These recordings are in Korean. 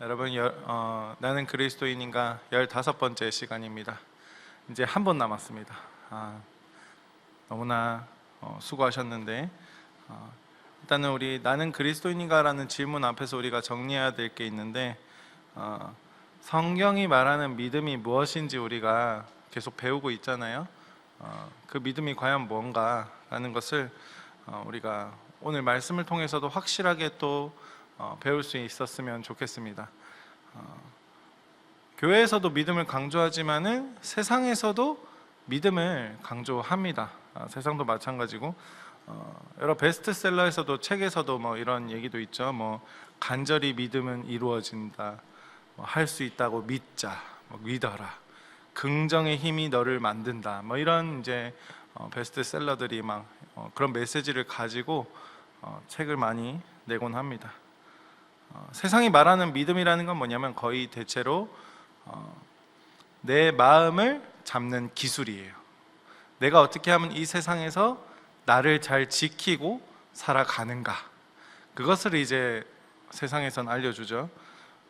여러분, 나는 그리스도인인가 15번째 시간입니다. 이제 한 번 남았습니다. 너무나 수고하셨는데, 일단은 우리 나는 그리스도인인가 라는 질문 앞에서 우리가 정리해야 될 게 있는데, 성경이 말하는 믿음이 무엇인지 우리가 계속 배우고 있잖아요. 그 믿음이 과연 뭔가 라는 것을 우리가 오늘 말씀을 통해서도 확실하게 또 배울 수 있었으면 좋겠습니다. 교회에서도 믿음을 강조하지만은 세상에서도 믿음을 강조합니다. 세상도 마찬가지고, 여러 베스트셀러에서도, 책에서도 뭐 이런 얘기도 있죠. 뭐 간절히 믿음은 이루어진다, 할 수 있다고 믿자, 믿어라, 긍정의 힘이 너를 만든다, 뭐 이런 이제 베스트셀러들이 막 그런 메시지를 가지고 책을 많이 내곤 합니다. 세상이 말하는 믿음이라는 건 뭐냐면 거의 대체로 내 마음을 잡는 기술이에요. 내가 어떻게 하면 이 세상에서 나를 잘 지키고 살아가는가, 그것을 이제 세상에선 알려주죠.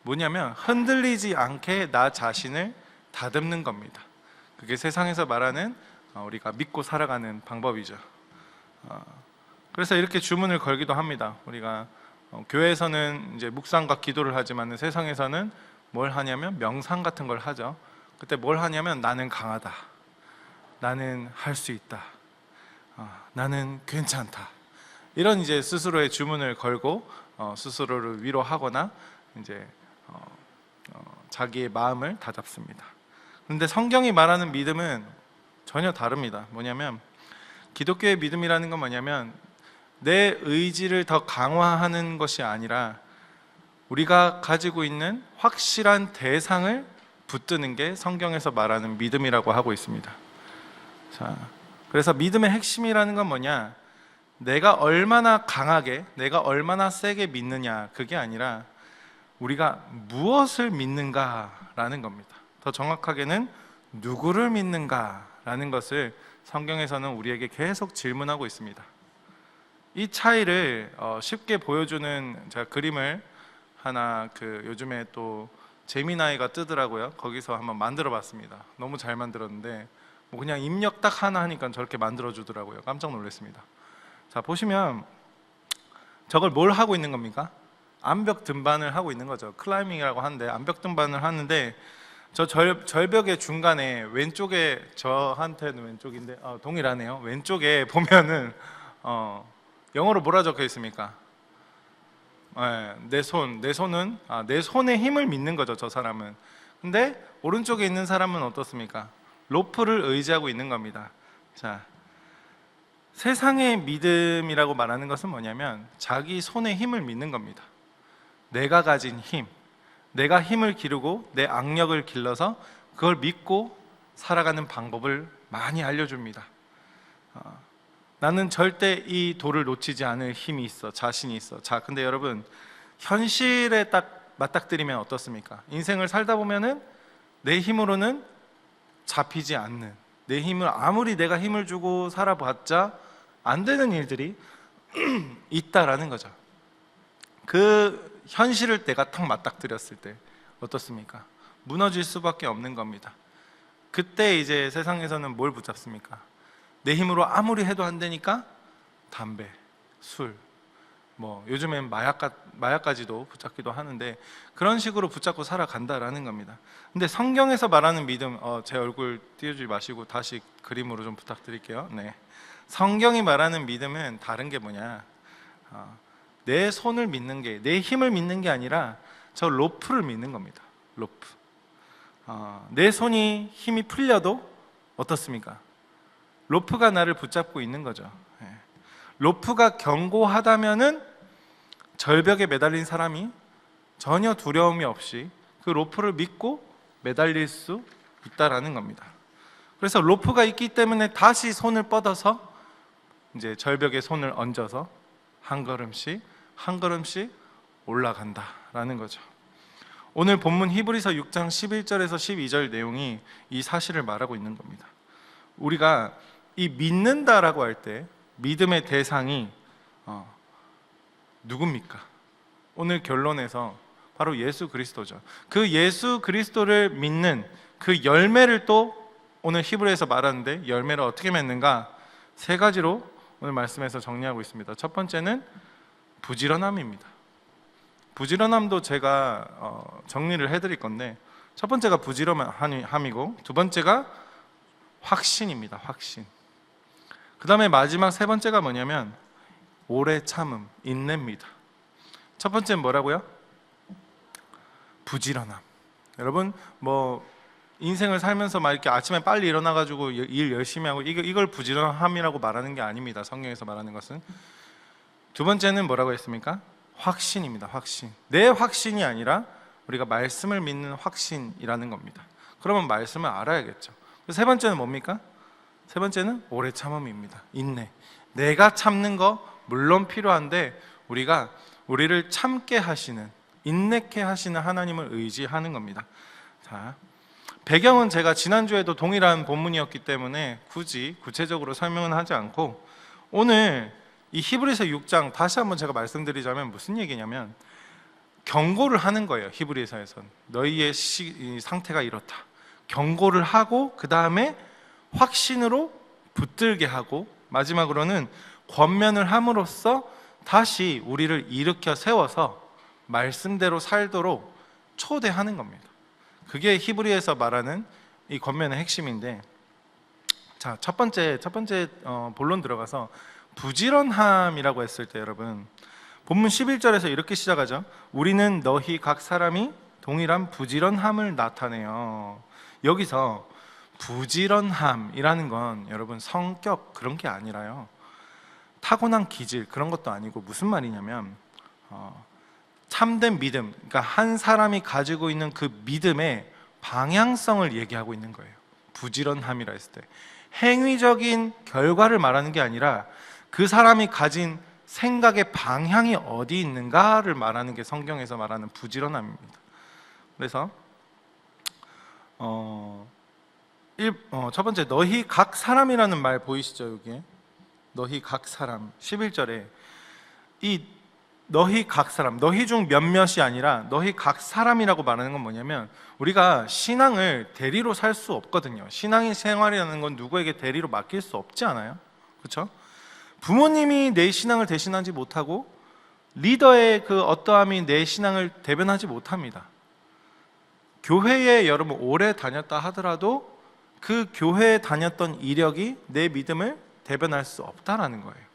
뭐냐면 흔들리지 않게 나 자신을 다듬는 겁니다. 그게 세상에서 말하는 우리가 믿고 살아가는 방법이죠. 그래서 이렇게 주문을 걸기도 합니다. 우리가 교회에서는 이제 묵상과 기도를 하지만 세상에서는 뭘 하냐면 명상 같은 걸 하죠. 그때 뭘 하냐면 나는 강하다, 나는 할 수 있다, 나는 괜찮다, 이런 이제 스스로의 주문을 걸고 스스로를 위로하거나 이제 자기의 마음을 다잡습니다. 그런데 성경이 말하는 믿음은 전혀 다릅니다. 뭐냐면 기독교의 믿음이라는 건 뭐냐면 내 의지를 더 강화하는 것이 아니라 우리가 가지고 있는 확실한 대상을 붙드는 게 성경에서 말하는 믿음이라고 하고 있습니다. 자, 그래서 믿음의 핵심이라는 건 뭐냐? 내가 얼마나 강하게, 내가 얼마나 세게 믿느냐, 그게 아니라 우리가 무엇을 믿는가라는 겁니다. 더 정확하게는 누구를 믿는가라는 것을 성경에서는 우리에게 계속 질문하고 있습니다. 이 차이를 쉽게 보여주는 제가 그림을 하나 요즘에 또 재미나이가 뜨더라고요. 거기서 한번 만들어 봤습니다. 너무 잘 만들었는데 뭐 그냥 입력 딱 하나 하니까 저렇게 만들어 주더라고요. 깜짝 놀랐습니다. 자, 보시면 저걸 뭘 하고 있는 겁니까? 암벽 등반을 하고 있는 거죠. 클라이밍이라고 하는데 암벽 등반을 하는데 저 절벽의 중간에 왼쪽에, 저한테는 왼쪽인데 동일하네요. 왼쪽에 보면은 영어로 뭐라 적혀 있습니까? 내 손은 내 손에 힘을 믿는 거죠, 저 사람은. 근데 오른쪽에 있는 사람은 어떻습니까? 로프를 의지하고 있는 겁니다. 자, 세상의 믿음이라고 말하는 것은 뭐냐면 자기 손에 힘을 믿는 겁니다. 내가 가진 힘, 내가 힘을 기르고 내 악력을 길러서 그걸 믿고 살아가는 방법을 많이 알려줍니다. 나는 절대 이 돌을 놓치지 않을 힘이 있어, 자신이 있어. 자, 근데 여러분, 현실에 딱 맞닥뜨리면 어떻습니까? 인생을 살다 보면은 내 힘으로는 잡히지 않는, 내 힘을 아무리 내가 힘을 주고 살아봤자 안 되는 일들이 있다라는 거죠. 그 현실을 내가 탁 맞닥뜨렸을 때 어떻습니까? 무너질 수밖에 없는 겁니다. 그때 이제 세상에서는 뭘 붙잡습니까? 내 힘으로 아무리 해도 안 되니까 담배, 술, 뭐 요즘엔 마약까지도 붙잡기도 하는데 그런 식으로 붙잡고 살아간다라는 겁니다. 근데 성경에서 말하는 믿음, 제 얼굴 띄우지 마시고 다시 그림으로 좀 부탁드릴게요. 네, 성경이 말하는 믿음은 다른 게 뭐냐? 내 손을 믿는 게, 내 힘을 믿는 게 아니라 저 로프를 믿는 겁니다. 로프. 내 손이 힘이 풀려도 어떻습니까? 로프가 나를 붙잡고 있는 거죠. 로프가 견고하다면은 절벽에 매달린 사람이 전혀 두려움이 없이 그 로프를 믿고 매달릴 수 있다라는 겁니다. 그래서 로프가 있기 때문에 다시 손을 뻗어서 이제 절벽에 손을 얹어서 한 걸음씩 한 걸음씩 올라간다라는 거죠. 오늘 본문 히브리서 6장 11절에서 12절 내용이 이 사실을 말하고 있는 겁니다. 우리가 이 믿는다라고 할 때 믿음의 대상이 누굽니까? 오늘 결론에서 바로 예수 그리스도죠. 그 예수 그리스도를 믿는 그 열매를 또 오늘 히브리에서 말하는데, 열매를 어떻게 맺는가? 세 가지로 오늘 말씀에서 정리하고 있습니다. 첫 번째는 부지런함입니다. 부지런함도 제가 정리를 해드릴 건데, 첫 번째가 부지런함이고, 두 번째가 확신입니다. 확신. 그 다음에 마지막 세 번째가 뭐냐면 오래 참음, 인내입니다. 첫 번째는 뭐라고요? 부지런함. 여러분 인생을 살면서 막 이렇게 아침에 빨리 일어나가지고 일 열심히 하고 이걸 부지런함이라고 말하는 게 아닙니다. 성경에서 말하는 것은. 두 번째는 뭐라고 했습니까? 확신입니다. 확신. 내 확신이 아니라 우리가 말씀을 믿는 확신이라는 겁니다. 그러면 말씀을 알아야겠죠. 세 번째는 뭡니까? 세 번째는 오래 참음입니다. 인내. 내가 참는 거 물론 필요한데 우리를 참게 하시는, 인내케 하시는 하나님을 의지하는 겁니다. 자, 배경은 제가 지난주에도 동일한 본문이었기 때문에 굳이 구체적으로 설명은 하지 않고, 오늘 이 히브리서 6장 다시 한번 제가 말씀드리자면 무슨 얘기냐면 경고를 하는 거예요. 히브리서에서는 너희의 상태가 이렇다, 경고를 하고 그 다음에 확신으로 붙들게 하고, 마지막으로는 권면을 함으로써 다시 우리를 일으켜 세워서 말씀대로 살도록 초대하는 겁니다. 그게 히브리에서 말하는 이 권면의 핵심인데, 자, 첫 번째 본론 들어가서 부지런함이라고 했을 때, 여러분 본문 11절에서 이렇게 시작하죠. 우리는 너희 각 사람이 동일한 부지런함을 나타내요. 여기서 부지런함이라는 건 여러분 성격 그런 게 아니라요, 타고난 기질 그런 것도 아니고, 무슨 말이냐면 참된 믿음, 그러니까 한 사람이 가지고 있는 그 믿음의 방향성을 얘기하고 있는 거예요. 부지런함이라 했을 때 행위적인 결과를 말하는 게 아니라 그 사람이 가진 생각의 방향이 어디 있는가를 말하는 게 성경에서 말하는 부지런함입니다. 그래서 첫 번째, 너희 각 사람이라는 말 보이시죠? 여기에 너희 각 사람 11절에 이 너희 각 사람, 너희 중 몇몇이 아니라 너희 각 사람이라고 말하는 건 뭐냐면, 우리가 신앙을 대리로 살 수 없거든요. 신앙의 생활이라는 건 누구에게 대리로 맡길 수 없지 않아요? 그렇죠? 부모님이 내 신앙을 대신하지 못하고 리더의 그 어떠함이 내 신앙을 대변하지 못합니다. 교회에 여러분 오래 다녔다 하더라도 그 교회에 다녔던 이력이 내 믿음을 대변할 수 없다라는 거예요.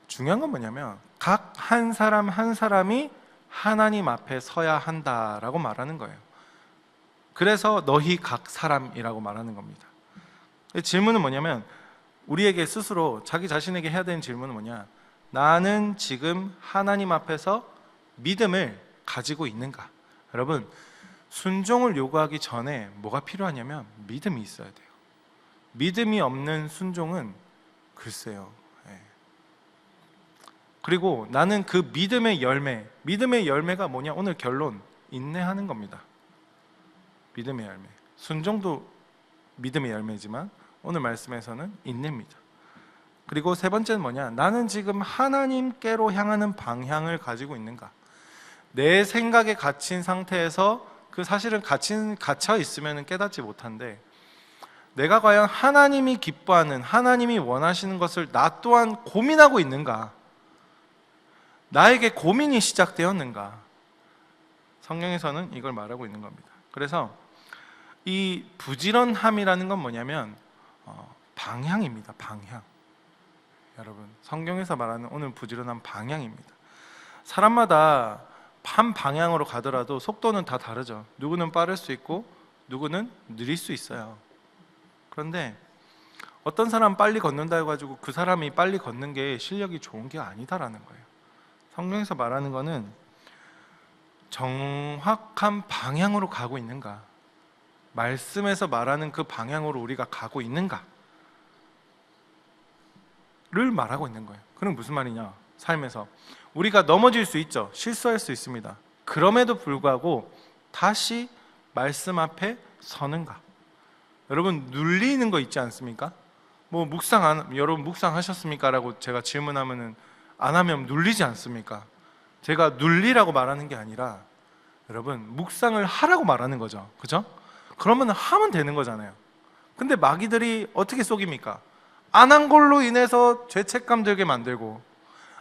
중요한 건 뭐냐면 각 한 사람 한 사람이 하나님 앞에 서야 한다라고 말하는 거예요. 그래서 너희 각 사람이라고 말하는 겁니다. 질문은 뭐냐면, 우리에게 스스로 자기 자신에게 해야 되는 질문은 뭐냐? 나는 지금 하나님 앞에서 믿음을 가지고 있는가? 여러분, 순종을 요구하기 전에 뭐가 필요하냐면 믿음이 있어야 돼요. 믿음이 없는 순종은 글쎄요. 그리고 나는 그 믿음의 열매가 뭐냐? 오늘 결론, 인내하는 겁니다. 믿음의 열매. 순종도 믿음의 열매지만 오늘 말씀에서는 인내입니다. 그리고 세 번째는 뭐냐? 나는 지금 하나님께로 향하는 방향을 가지고 있는가? 내 생각에 갇힌 상태에서 그 사실은 갇혀 있으면 깨닫지 못한데, 내가 과연 하나님이 기뻐하는, 하나님이 원하시는 것을 나 또한 고민하고 있는가? 나에게 고민이 시작되었는가? 성경에서는 이걸 말하고 있는 겁니다. 그래서 이 부지런함이라는 건 뭐냐면 방향입니다. 방향. 여러분, 성경에서 말하는 오늘 부지런한 방향입니다. 사람마다 한 방향으로 가더라도 속도는 다 다르죠. 누구는 빠를 수 있고 누구는 느릴 수 있어요. 그런데 어떤 사람 빨리 걷는다 해가지고 그 사람이 빨리 걷는 게 실력이 좋은 게 아니다라는 거예요. 성경에서 말하는 거는 정확한 방향으로 가고 있는가, 말씀에서 말하는 그 방향으로 우리가 가고 있는가를 말하고 있는 거예요. 그럼 무슨 말이냐? 삶에서 우리가 넘어질 수 있죠. 실수할 수 있습니다. 그럼에도 불구하고 다시 말씀 앞에 서는가? 여러분, 눌리는 거 있지 않습니까? 여러분 묵상하셨습니까? 라고 제가 질문하면은 안 하면 눌리지 않습니까? 제가 눌리라고 말하는 게 아니라 여러분 묵상을 하라고 말하는 거죠. 그죠? 그러면 하면 되는 거잖아요. 근데 마귀들이 어떻게 속입니까? 안 한 걸로 인해서 죄책감 들게 만들고,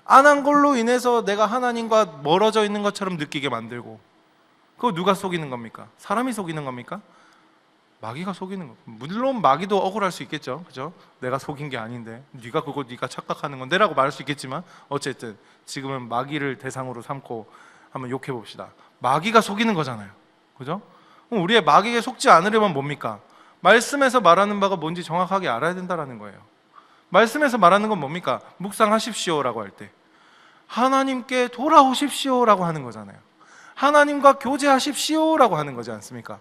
안 한 걸로 인해서 내가 하나님과 멀어져 있는 것처럼 느끼게 만들고. 그거 누가 속이는 겁니까? 사람이 속이는 겁니까? 마귀가 속이는 거. 물론 마귀도 억울할 수 있겠죠. 그죠? 내가 속인 게 아닌데 네가 착각하는 건데라고 말할 수 있겠지만, 어쨌든 지금은 마귀를 대상으로 삼고 한번 욕해 봅시다. 마귀가 속이는 거잖아요. 그죠? 그럼 우리의 마귀에 속지 않으려면 뭡니까? 말씀에서 말하는 바가 뭔지 정확하게 알아야 된다는 거예요. 말씀에서 말하는 건 뭡니까? 묵상하십시오라고 할 때 하나님께 돌아오십시오라고 하는 거잖아요. 하나님과 교제하십시오라고 하는 거지 않습니까?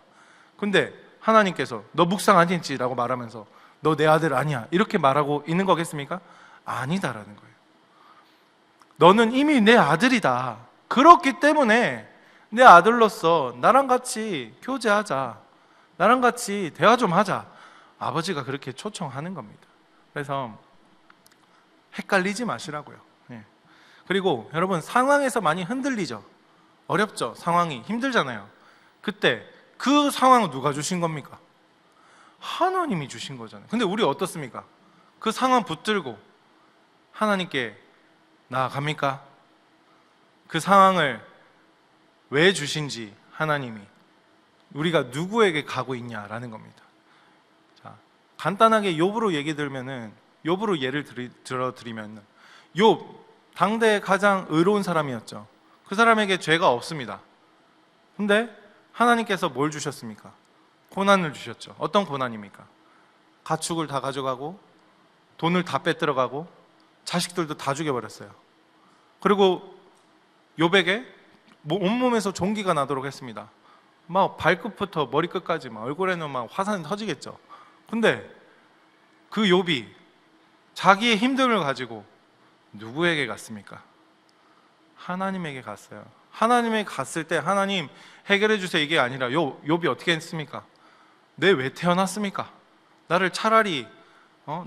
근데 하나님께서 너 묵상 안 했지? 라고 말하면서 너 내 아들 아니야 이렇게 말하고 있는 거겠습니까? 아니다라는 거예요. 너는 이미 내 아들이다. 그렇기 때문에 내 아들로서 나랑 같이 교제하자, 나랑 같이 대화 좀 하자. 아버지가 그렇게 초청하는 겁니다. 그래서 헷갈리지 마시라고요. 그리고 여러분 상황에서 많이 흔들리죠. 어렵죠. 상황이 힘들잖아요. 그때 그 상황을 누가 주신 겁니까? 하나님이 주신 거잖아요. 근데 우리 어떻습니까? 그 상황 붙들고 하나님께 나아갑니까? 그 상황을 왜 주신지 하나님이 우리가 누구에게 가고 있냐라는 겁니다. 자, 간단하게 욥으로 얘기 들면은, 욥으로 예를 들어드리면, 욥 당대의 가장 의로운 사람이었죠. 그 사람에게 죄가 없습니다. 근데 하나님께서 뭘 주셨습니까? 고난을 주셨죠. 어떤 고난입니까? 가축을 다 가져가고 돈을 다 빼들어가고 자식들도 다 죽여버렸어요. 그리고 욥에게 온몸에서 종기가 나도록 했습니다. 막 발끝부터 머리끝까지 막 얼굴에는 막 화산이 터지겠죠. 근데 그 욥이 자기의 힘듦을 가지고 누구에게 갔습니까? 하나님에게 갔어요. 하나님에게 갔을 때 하나님 해결해 주세요 이게 아니라 욥이 어떻게 했습니까? 내 왜 태어났습니까? 나를 차라리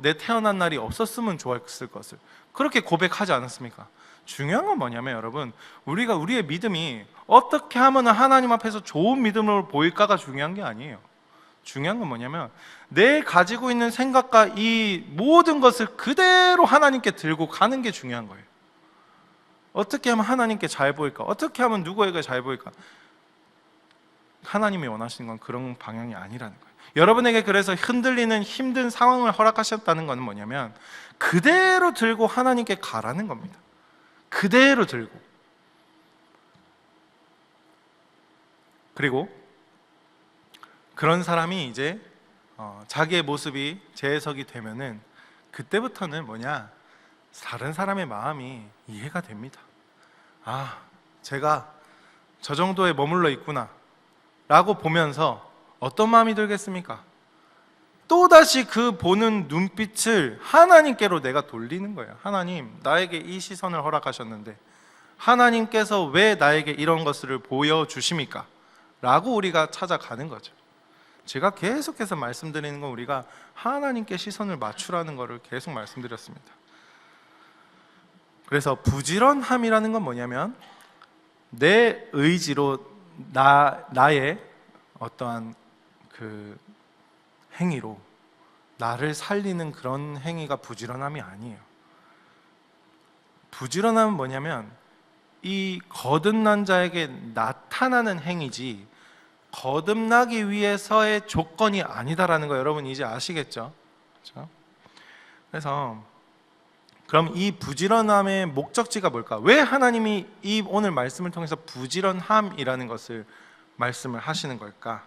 내 태어난 날이 없었으면 좋았을 것을 그렇게 고백하지 않았습니까? 중요한 건 뭐냐면 여러분, 우리가 우리의 믿음이 어떻게 하면 하나님 앞에서 좋은 믿음으로 보일까가 중요한 게 아니에요. 중요한 건 뭐냐면 내 가지고 있는 생각과 이 모든 것을 그대로 하나님께 들고 가는 게 중요한 거예요. 어떻게 하면 하나님께 잘 보일까? 어떻게 하면 누구에게 잘 보일까? 하나님이 원하시는 건 그런 방향이 아니라는 거예요. 여러분에게 그래서 흔들리는 힘든 상황을 허락하셨다는 건 뭐냐면 그대로 들고 하나님께 가라는 겁니다. 그대로 들고. 그리고 그런 사람이 이제 자기의 모습이 재해석이 되면은 그때부터는 뭐냐, 다른 사람의 마음이 이해가 됩니다. 아, 제가 저 정도에 머물러 있구나 라고 보면서 어떤 마음이 들겠습니까? 또다시 그 보는 눈빛을 하나님께로 내가 돌리는 거예요. 하나님, 나에게 이 시선을 허락하셨는데 하나님께서 왜 나에게 이런 것을 보여주십니까? 라고 우리가 찾아가는 거죠. 제가 계속해서 말씀드리는 건 우리가 하나님께 시선을 맞추라는 것을 계속 말씀드렸습니다. 그래서 부지런함이라는 건 뭐냐면 내 의지로 나의 어떠한 그 행위로 나를 살리는 그런 행위가 부지런함이 아니에요. 부지런함은 뭐냐면 이 거듭난 자에게 나타나는 행위지 거듭나기 위해서의 조건이 아니다라는 거 여러분 이제 아시겠죠? 그렇죠? 그래서 그럼 이 부지런함의 목적지가 뭘까? 왜 하나님이 이 오늘 말씀을 통해서 부지런함이라는 것을 말씀을 하시는 걸까?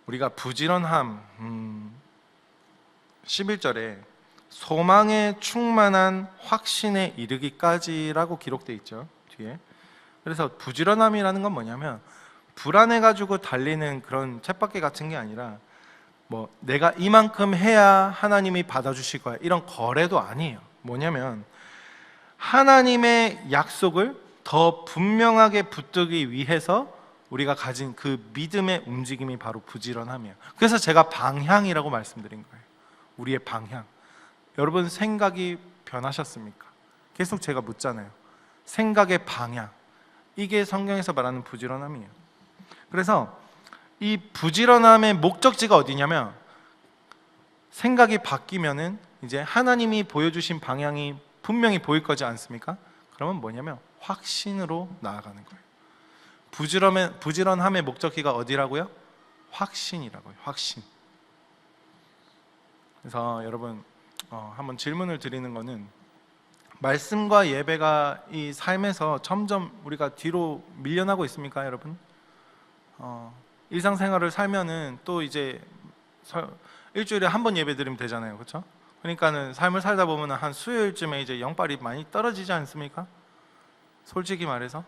우리가 부지런함 11절에 소망에 충만한 확신에 이르기까지라고 기록되어 있죠. 뒤에. 그래서 부지런함이라는 건 뭐냐면 불안해가지고 달리는 그런 쳇바퀴 같은 게 아니라 뭐 내가 이만큼 해야 하나님이 받아주실 거야 이런 거래도 아니에요. 뭐냐면 하나님의 약속을 더 분명하게 붙들기 위해서 우리가 가진 그 믿음의 움직임이 바로 부지런함이에요. 그래서 제가 방향이라고 말씀드린 거예요. 우리의 방향. 여러분 생각이 변하셨습니까? 계속 제가 묻잖아요. 생각의 방향, 이게 성경에서 말하는 부지런함이에요. 그래서 이 부지런함의 목적지가 어디냐면, 생각이 바뀌면은 이제 하나님이 보여주신 방향이 분명히 보일 거지 않습니까? 그러면 뭐냐면 확신으로 나아가는 거예요. 부지런함의 목적지가 어디라고요? 확신이라고요. 확신. 그래서 여러분 한번 질문을 드리는 거는, 말씀과 예배가 이 삶에서 점점 우리가 뒤로 밀려나고 있습니까, 여러분? 일상생활을 살면은 또 이제 일주일에 한 번 예배 드리면 되잖아요, 그렇죠? 그러니까는 삶을 살다 보면 한 수요일쯤에 이제 영빨이 많이 떨어지지 않습니까? 솔직히 말해서.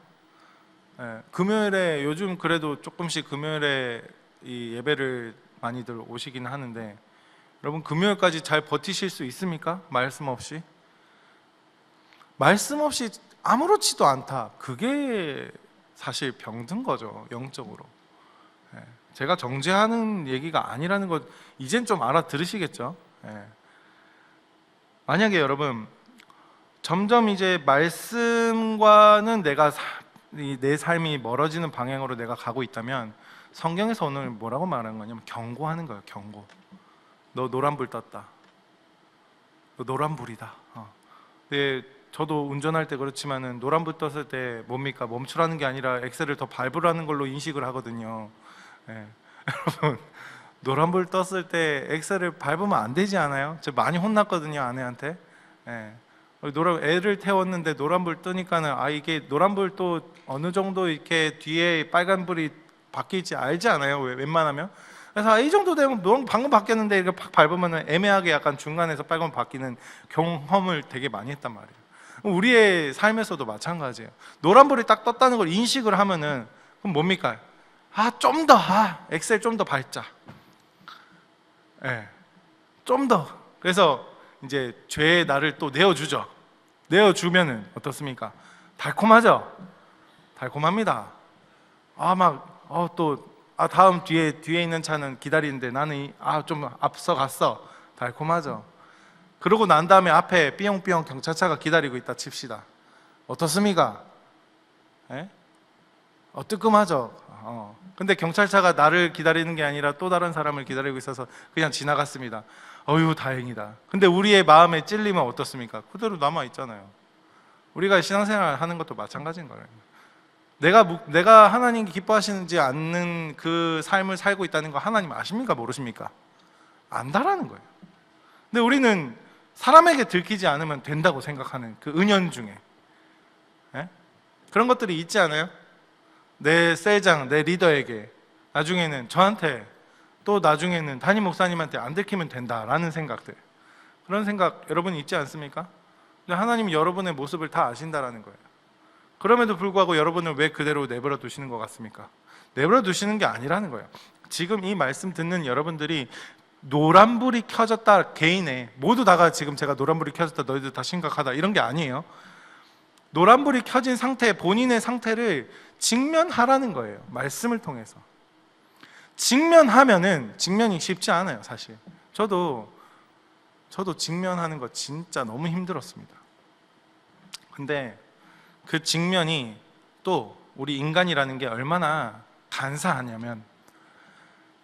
금요일에, 요즘 그래도 조금씩 금요일에 이 예배를 많이들 오시긴 하는데, 여러분 금요일까지 잘 버티실 수 있습니까? 말씀 없이? 말씀 없이 아무렇지도 않다, 그게 사실 병든 거죠, 영적으로. 제가 정죄하는 얘기가 아니라는 것 이젠 좀 알아들으시겠죠? 만약에 여러분 점점 이제 말씀과는 내 삶이 멀어지는 방향으로 내가 가고 있다면, 성경에서 오늘 뭐라고 말하는 거냐면 경고하는 거예요. 경고. 너 노란불 떴다. 너 노란불이다. 근데 저도 운전할 때 그렇지만은 노란불 떴을 때 뭡니까? 멈추라는 게 아니라 엑셀을 더 밟으라는 걸로 인식을 하거든요. 여러분 노란불 떴을 때 엑셀을 밟으면 안 되지 않아요? 저 많이 혼났거든요, 아내한테. 애를 태웠는데 노란불 뜨니까는 이게 노란불 또 어느 정도 이렇게 뒤에 빨간불이 바뀔지 알지 않아요? 웬만하면. 그래서 이 정도 되면 방금 바뀌었는데 이렇게 팍 밟으면 애매하게 약간 중간에서 빨간 바뀌는 경험을 되게 많이 했단 말이에요. 우리의 삶에서도 마찬가지예요. 노란불이 딱 떴다는 걸 인식을 하면은 그럼 뭡니까? 좀 더, 엑셀 좀 더 밟자. 좀 더. 그래서 이제 죄의 나를 또 내어주죠. 내어주면은 어떻습니까? 달콤하죠? 달콤합니다. 다음 뒤에 있는 차는 기다리는데 나는 좀 앞서 갔어. 달콤하죠? 그러고 난 다음에 앞에 삐용삐용 경찰차가 기다리고 있다 칩시다. 어떻습니까? 뜨끔하죠? 근데 경찰차가 나를 기다리는 게 아니라 또 다른 사람을 기다리고 있어서 그냥 지나갔습니다. 어휴, 다행이다. 근데 우리의 마음에 찔리면 어떻습니까? 그대로 남아있잖아요. 우리가 신앙생활 하는 것도 마찬가지인 거예요. 내가 하나님 기뻐하시는지 않는 그 삶을 살고 있다는 거 하나님 아십니까? 모르십니까? 안다라는 거예요. 근데 우리는 사람에게 들키지 않으면 된다고 생각하는 그 은연중에 그런 것들이 있지 않아요? 내 셀장, 내 리더에게 나중에는 저한테, 또 나중에는 담임 목사님한테 안 들키면 된다라는 생각들, 그런 생각 여러분 있지 않습니까? 근데 하나님이 여러분의 모습을 다 아신다라는 거예요. 그럼에도 불구하고 여러분을 왜 그대로 내버려 두시는 것 같습니까? 내버려 두시는 게 아니라는 거예요. 지금 이 말씀 듣는 여러분들이 노란불이 켜졌다, 개인의 모두 다가 지금 제가 노란불이 켜졌다, 너희들 다 심각하다, 이런 게 아니에요. 노란불이 켜진 상태, 본인의 상태를 직면하라는 거예요. 말씀을 통해서. 직면이 쉽지 않아요, 사실. 저도 직면하는 거 진짜 너무 힘들었습니다. 근데 그 직면이 또 우리 인간이라는 게 얼마나 간사하냐면,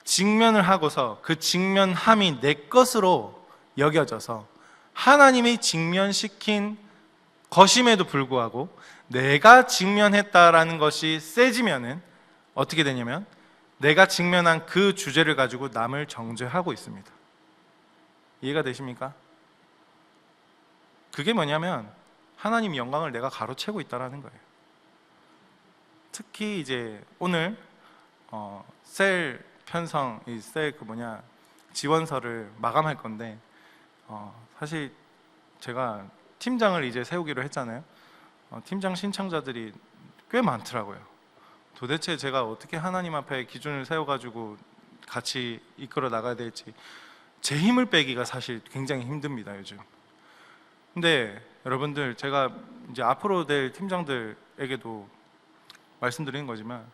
직면을 하고서 그 직면함이 내 것으로 여겨져서 하나님이 직면시킨 것임에도 불구하고 내가 직면했다라는 것이 세지면은 어떻게 되냐면, 내가 직면한 그 주제를 가지고 남을 정죄하고 있습니다. 이해가 되십니까? 그게 뭐냐면 하나님 영광을 내가 가로채고 있다라는 거예요. 특히 이제 오늘 셀 편성, 지원서를 마감할 건데, 사실 제가 팀장을 이제 세우기로 했잖아요. 팀장 신청자들이 꽤 많더라고요. 도대체 제가 어떻게 하나님 앞에 기준을 세워가지고 같이 이끌어 나가야 될지 제 힘을 빼기가 사실 굉장히 힘듭니다, 요즘. 근데 여러분들, 제가 이제 앞으로 될 팀장들에게도 말씀드리는 거지만,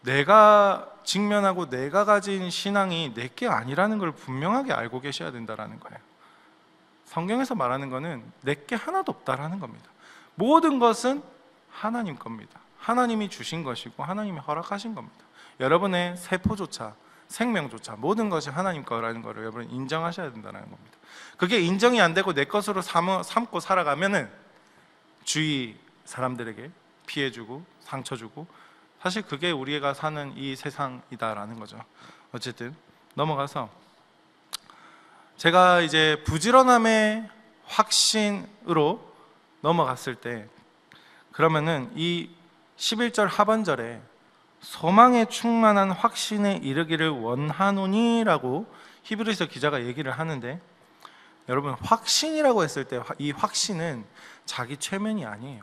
내가 직면하고 내가 가진 신앙이 내게 아니라는 걸 분명하게 알고 계셔야 된다는 거예요. 성경에서 말하는 거는 내게 하나도 없다라는 겁니다. 모든 것은 하나님 겁니다. 하나님이 주신 것이고 하나님이 허락하신 겁니다. 여러분의 세포조차, 생명조차 모든 것이 하나님 거라는 것을 여러분 인정하셔야 된다는 겁니다. 그게 인정이 안 되고 내 것으로 삼고 살아가면은 주위 사람들에게 피해주고 상처주고, 사실 그게 우리가 사는 이 세상이다라는 거죠. 어쨌든 넘어가서, 제가 이제 부지런함의 확신으로 넘어갔을 때, 그러면은 이 11절 하반절에 소망에 충만한 확신에 이르기를 원하노니라고 히브리서 기자가 얘기를 하는데, 여러분 확신이라고 했을 때 이 확신은 자기 최면이 아니에요.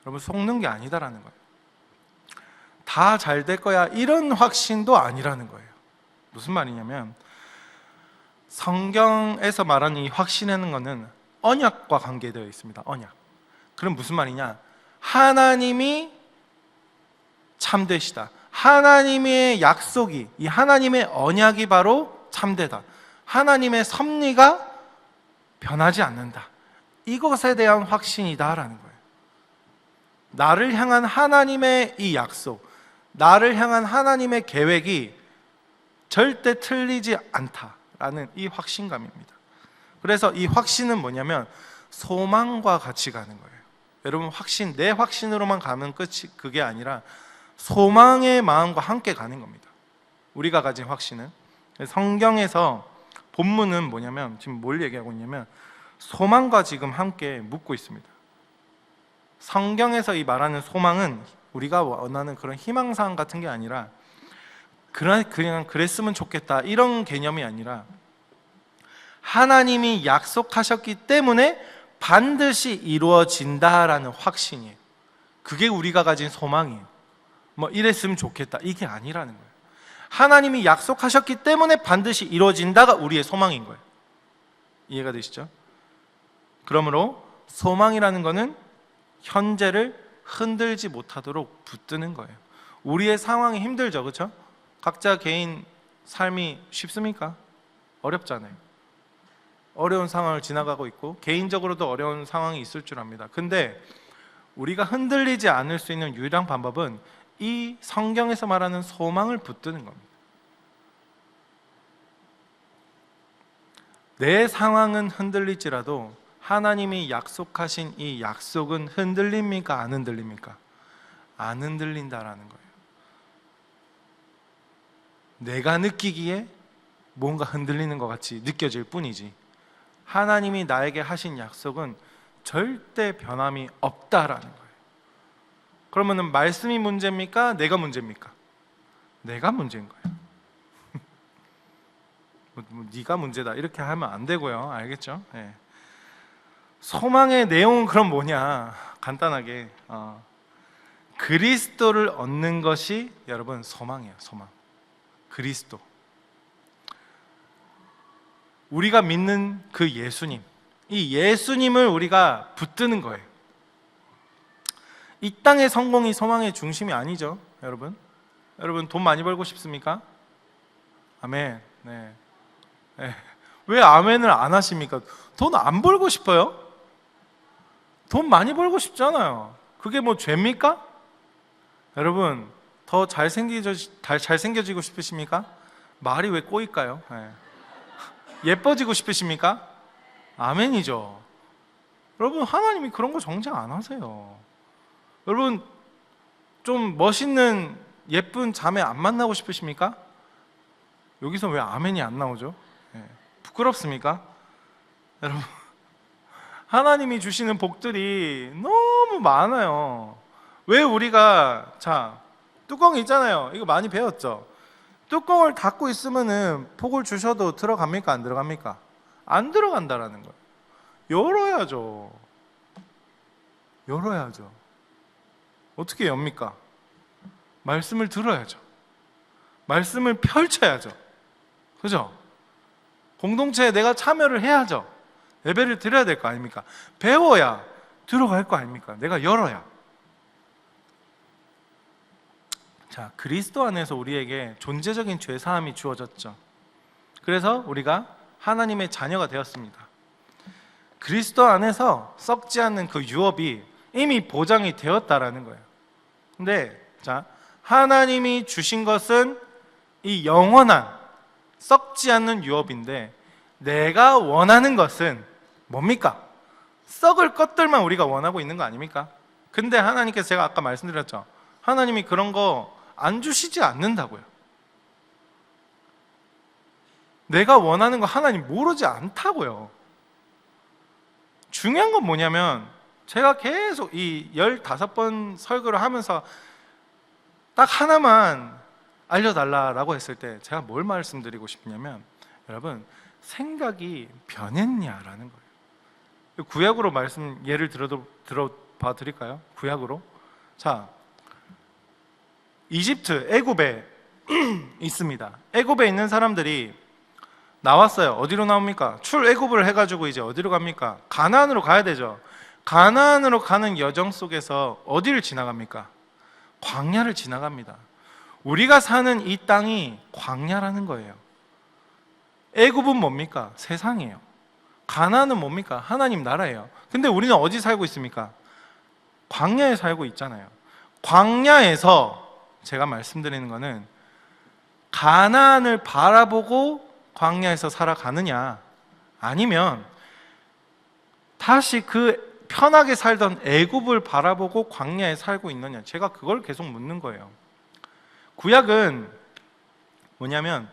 여러분 속는 게 아니다라는 거예요. 다 잘 될 거야 이런 확신도 아니라는 거예요. 무슨 말이냐면, 성경에서 말하는 이 확신이라는 것은 언약과 관계되어 있습니다. 언약. 그럼 무슨 말이냐? 하나님이 참되시다. 하나님의 약속이, 이 하나님의 언약이 바로 참되다. 하나님의 섭리가 변하지 않는다. 이것에 대한 확신이다라는 거예요. 나를 향한 하나님의 이 약속, 나를 향한 하나님의 계획이 절대 틀리지 않다라는 이 확신감입니다. 그래서 이 확신은 뭐냐면 소망과 같이 가는 거예요. 여러분 확신, 내 확신으로만 가면 끝이 그게 아니라 소망의 마음과 함께 가는 겁니다. 우리가 가진 확신은. 성경에서 본문은 뭐냐면, 지금 뭘 얘기하고 있냐면 소망과 지금 함께 묶고 있습니다. 성경에서 이 말하는 소망은 우리가 원하는 그런 희망사항 같은 게 아니라 그냥 그랬으면 좋겠다 이런 개념이 아니라, 하나님이 약속하셨기 때문에 반드시 이루어진다라는 확신이에요. 그게 우리가 가진 소망이에요. 뭐 이랬으면 좋겠다 이게 아니라는 거예요. 하나님이 약속하셨기 때문에 반드시 이루어진다가 우리의 소망인 거예요. 이해가 되시죠? 그러므로 소망이라는 것은 현재를 흔들지 못하도록 붙드는 거예요. 우리의 상황이 힘들죠, 그렇죠? 각자 개인 삶이 쉽습니까? 어렵잖아요. 어려운 상황을 지나가고 있고 개인적으로도 어려운 상황이 있을 줄 압니다. 근데 우리가 흔들리지 않을 수 있는 유일한 방법은 이 성경에서 말하는 소망을 붙드는 겁니다. 내 상황은 흔들릴지라도 하나님이 약속하신 이 약속은 흔들립니까? 안 흔들립니까? 안 흔들린다라는 거예요. 내가 느끼기에 뭔가 흔들리는 것 같이 느껴질 뿐이지, 하나님이 나에게 하신 약속은 절대 변함이 없다라는 거예요. 그러면은 말씀이 문제입니까? 내가 문제입니까? 내가 문제인 거예요. 네가 문제다 이렇게 하면 안 되고요. 알겠죠? 네. 소망의 내용은 그럼 뭐냐? 간단하게 그리스도를 얻는 것이 여러분 소망이에요. 소망. 그리스도. 우리가 믿는 그 예수님, 이 예수님을 우리가 붙드는 거예요. 이 땅의 성공이 소망의 중심이 아니죠, 여러분. 여러분 돈 많이 벌고 싶습니까? 아멘. 네. 네. 왜 아멘을 안 하십니까? 돈 안 벌고 싶어요? 돈 많이 벌고 싶잖아요. 그게 뭐 죄입니까? 여러분 더 잘생겨지고 싶으십니까? 말이 왜 꼬일까요? 네. 예뻐지고 싶으십니까? 아멘이죠. 여러분 하나님이 그런 거 정죄 안 하세요. 여러분 좀 멋있는 예쁜 자매 안 만나고 싶으십니까? 여기서 왜 아멘이 안 나오죠? 네. 부끄럽습니까? 여러분 하나님이 주시는 복들이 너무 많아요. 왜 우리가, 자 뚜껑 있잖아요. 이거 많이 배웠죠? 뚜껑을 닫고 있으면은 복을 주셔도 들어갑니까? 안 들어갑니까? 안 들어간다라는 거예요. 열어야죠. 열어야죠. 어떻게 엽니까? 말씀을 들어야죠. 말씀을 펼쳐야죠. 그죠? 공동체에 내가 참여를 해야죠. 예배를 드려야 될 거 아닙니까? 배워야 들어갈 거 아닙니까? 내가 열어야. 자, 그리스도 안에서 우리에게 존재적인 죄사함이 주어졌죠. 그래서 우리가 하나님의 자녀가 되었습니다. 그리스도 안에서 썩지 않는 그 유업이 이미 보장이 되었다라는 거예요. 근데 자, 하나님이 주신 것은 이 영원한 썩지 않는 유업인데 내가 원하는 것은 뭡니까? 썩을 것들만 우리가 원하고 있는 거 아닙니까? 근데 하나님께서, 제가 아까 말씀드렸죠, 하나님이 그런 거 안 주시지 않는다고요. 내가 원하는 거 하나님 모르지 않다고요. 중요한 건 뭐냐면, 제가 계속 이 15번 설교를 하면서 딱 하나만 알려달라고 했을 때 제가 뭘 말씀드리고 싶냐면, 여러분, 생각이 변했냐라는 거예요. 구약으로 예를 들어봐 드릴까요? 구약으로. 자, 이집트, 애굽에 있습니다. 애굽에 있는 사람들이 나왔어요. 어디로 나옵니까? 출애굽을 해가지고 이제 어디로 갑니까? 가나안으로 가야 되죠. 가나안으로 가는 여정 속에서 어디를 지나갑니까? 광야를 지나갑니다. 우리가 사는 이 땅이 광야라는 거예요. 애굽은 뭡니까? 세상이에요. 가나안은 뭡니까? 하나님 나라예요. 근데 우리는 어디 살고 있습니까? 광야에 살고 있잖아요. 광야에서 제가 말씀드리는 거는, 가나안을 바라보고 광야에서 살아가느냐, 아니면 다시 그 편하게 살던 애굽을 바라보고 광야에 살고 있느냐, 제가 그걸 계속 묻는 거예요. 구약은 뭐냐면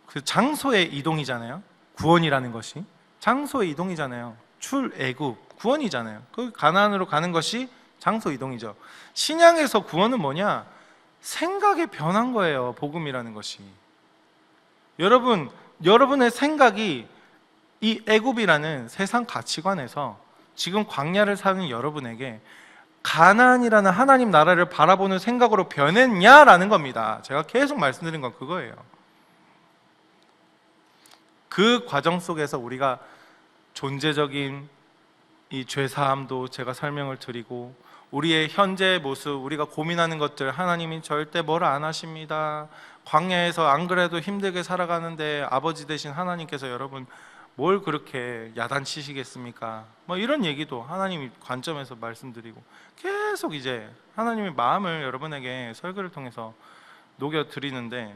그 장소의 이동이잖아요. 구원이라는 것이 장소의 이동이잖아요. 출애굽 구원이잖아요. 그 가나안으로 가는 것이 장소 이동이죠. 신약에서 구원은 뭐냐? 생각의 변한 거예요. 복음이라는 것이. 여러분의 생각이 이 애굽이라는 세상 가치관에서 지금 광야를 사는 여러분에게 가나안이라는 하나님 나라를 바라보는 생각으로 변했냐라는 겁니다. 제가 계속 말씀드린 건 그거예요. 그 과정 속에서 우리가 존재적인 이 죄사함도 제가 설명을 드리고, 우리의 현재 모습, 우리가 고민하는 것들, 하나님이 절대 뭘 안 하십니다. 광야에서 안 그래도 힘들게 살아가는데 아버지 되신 하나님께서 여러분 뭘 그렇게 야단치시겠습니까? 뭐 이런 얘기도 하나님이 관점에서 말씀드리고, 계속 이제 하나님의 마음을 여러분에게 설교를 통해서 녹여드리는데,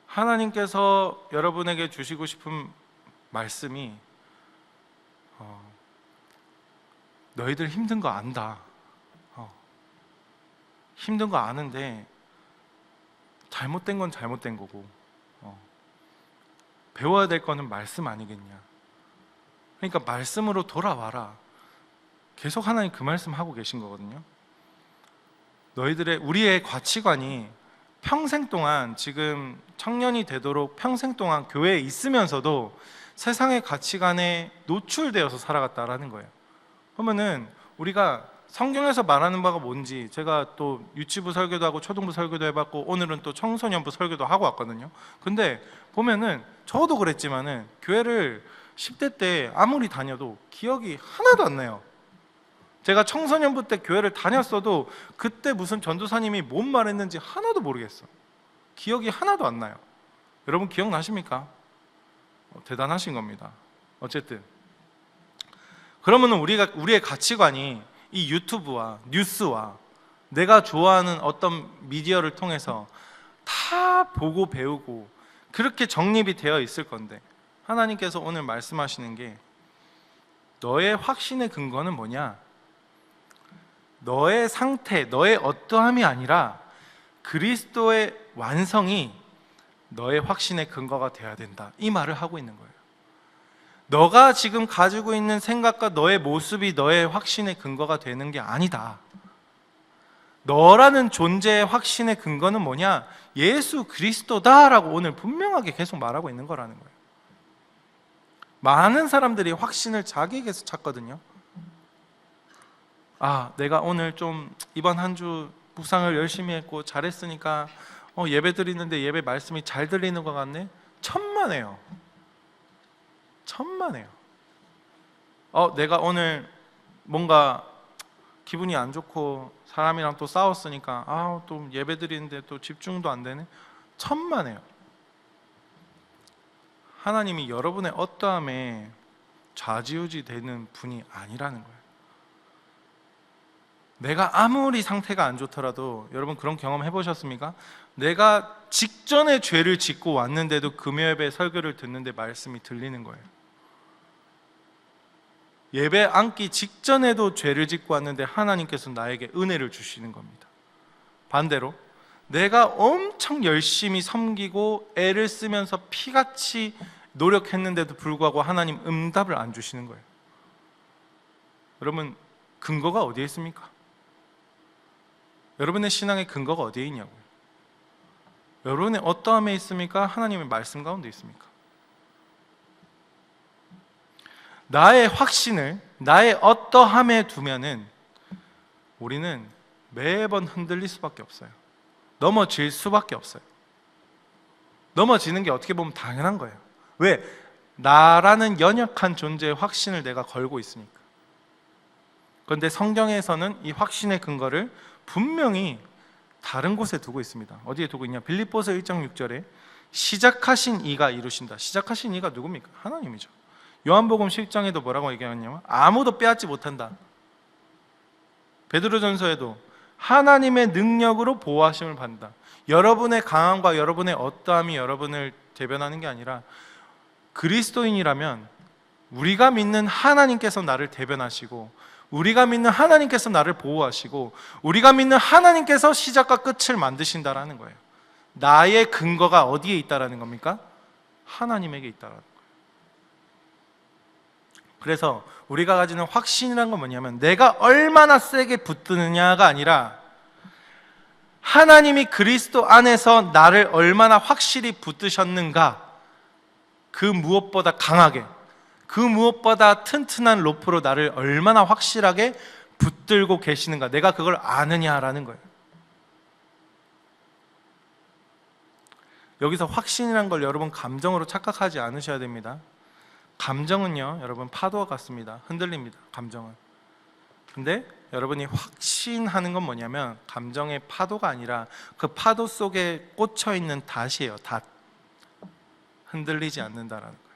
하나님께서 여러분에게 주시고 싶은 말씀이, 너희들 힘든 거 안다. 힘든 거 아는데 잘못된 건 잘못된 거고, 배워야 될 거는 말씀 아니겠냐. 그러니까 말씀으로 돌아와라. 계속 하나님 그 말씀 하고 계신 거거든요. 우리의 가치관이 평생 동안, 지금 청년이 되도록 평생 동안 교회에 있으면서도 세상의 가치관에 노출되어서 살아갔다라는 거예요. 그러면은 우리가 성경에서 말하는 바가 뭔지, 제가 또 유치부 설교도 하고 초등부 설교도 해봤고 오늘은 또 청소년부 설교도 하고 왔거든요. 근데 보면은 저도 그랬지만은 교회를 10대 때 아무리 다녀도 기억이 하나도 안 나요. 제가 청소년부 때 교회를 다녔어도 그때 무슨 전도사님이 뭔 말했는지 하나도 모르겠어. 기억이 하나도 안 나요. 여러분 기억나십니까? 대단하신 겁니다. 어쨌든 그러면 우리의 가치관이 이 유튜브와 뉴스와 내가 좋아하는 어떤 미디어를 통해서 다 보고 배우고 그렇게 정립이 되어 있을 건데, 하나님께서 오늘 말씀하시는 게, 너의 확신의 근거는 뭐냐? 너의 상태, 너의 어떠함이 아니라 그리스도의 완성이 너의 확신의 근거가 되어야 된다, 이 말을 하고 있는 거예요. 너가 지금 가지고 있는 생각과 너의 모습이 너의 확신의 근거가 되는 게 아니다. 너라는 존재의 확신의 근거는 뭐냐? 예수 그리스도다라고 오늘 분명하게 계속 말하고 있는 거라는 거예요. 많은 사람들이 확신을 자기에게서 찾거든요. 내가 오늘 좀 이번 한 주 묵상을 열심히 했고 잘했으니까 예배 드리는데 예배 말씀이 잘 들리는 것 같네? 천만에요. 내가 오늘 뭔가 기분이 안 좋고 사람이랑 또 싸웠으니까 또 예배 드리는데 또 집중도 안 되네? 천만에요. 하나님이 여러분의 어떠함에 좌지우지 되는 분이 아니라는 거예요. 내가 아무리 상태가 안 좋더라도, 여러분 그런 경험 해보셨습니까? 내가 직전에 죄를 짓고 왔는데도 금요예배 설교를 듣는데 말씀이 들리는 거예요. 예배 앉기 직전에도 죄를 짓고 왔는데 하나님께서 나에게 은혜를 주시는 겁니다. 반대로 내가 엄청 열심히 섬기고 애를 쓰면서 피같이 노력했는데도 불구하고 하나님 응답을 안 주시는 거예요. 여러분, 근거가 어디에 있습니까? 여러분의 신앙의 근거가 어디에 있냐고요? 여러분의 어떠함에 있습니까? 하나님의 말씀 가운데 있습니까? 나의 확신을 나의 어떠함에 두면은 우리는 매번 흔들릴 수밖에 없어요. 넘어질 수밖에 없어요. 넘어지는 게 어떻게 보면 당연한 거예요. 왜? 나라는 연약한 존재의 확신을 내가 걸고 있으니까. 그런데 성경에서는 이 확신의 근거를 분명히 다른 곳에 두고 있습니다. 어디에 두고 있냐? 빌립보서 1장 6절에 시작하신 이가 이루신다. 시작하신 이가 누굽니까? 하나님이죠. 요한복음 10장에도 뭐라고 얘기하냐면 아무도 빼앗지 못한다. 베드로전서에도 하나님의 능력으로 보호하심을 받는다. 여러분의 강함과 여러분의 어떠함이 여러분을 대변하는 게 아니라 그리스도인이라면 우리가 믿는 하나님께서 나를 대변하시고 우리가 믿는 하나님께서 나를 보호하시고 우리가 믿는 하나님께서 시작과 끝을 만드신다라는 거예요. 나의 근거가 어디에 있다라는 겁니까? 하나님에게 있다라는 거예요. 그래서 우리가 가지는 확신이란 건 뭐냐면 내가 얼마나 세게 붙드느냐가 아니라 하나님이 그리스도 안에서 나를 얼마나 확실히 붙드셨는가, 그 무엇보다 강하게, 그 무엇보다 튼튼한 로프로 나를 얼마나 확실하게 붙들고 계시는가, 내가 그걸 아느냐라는 거예요. 여기서 확신이란 걸 여러분 감정으로 착각하지 않으셔야 됩니다. 감정은요, 여러분 파도와 같습니다. 흔들립니다, 감정은. 근데 여러분이 확신하는 건 뭐냐면 감정의 파도가 아니라 그 파도 속에 꽂혀 있는 닷이에요. 닷. 흔들리지 않는다라는 거예요.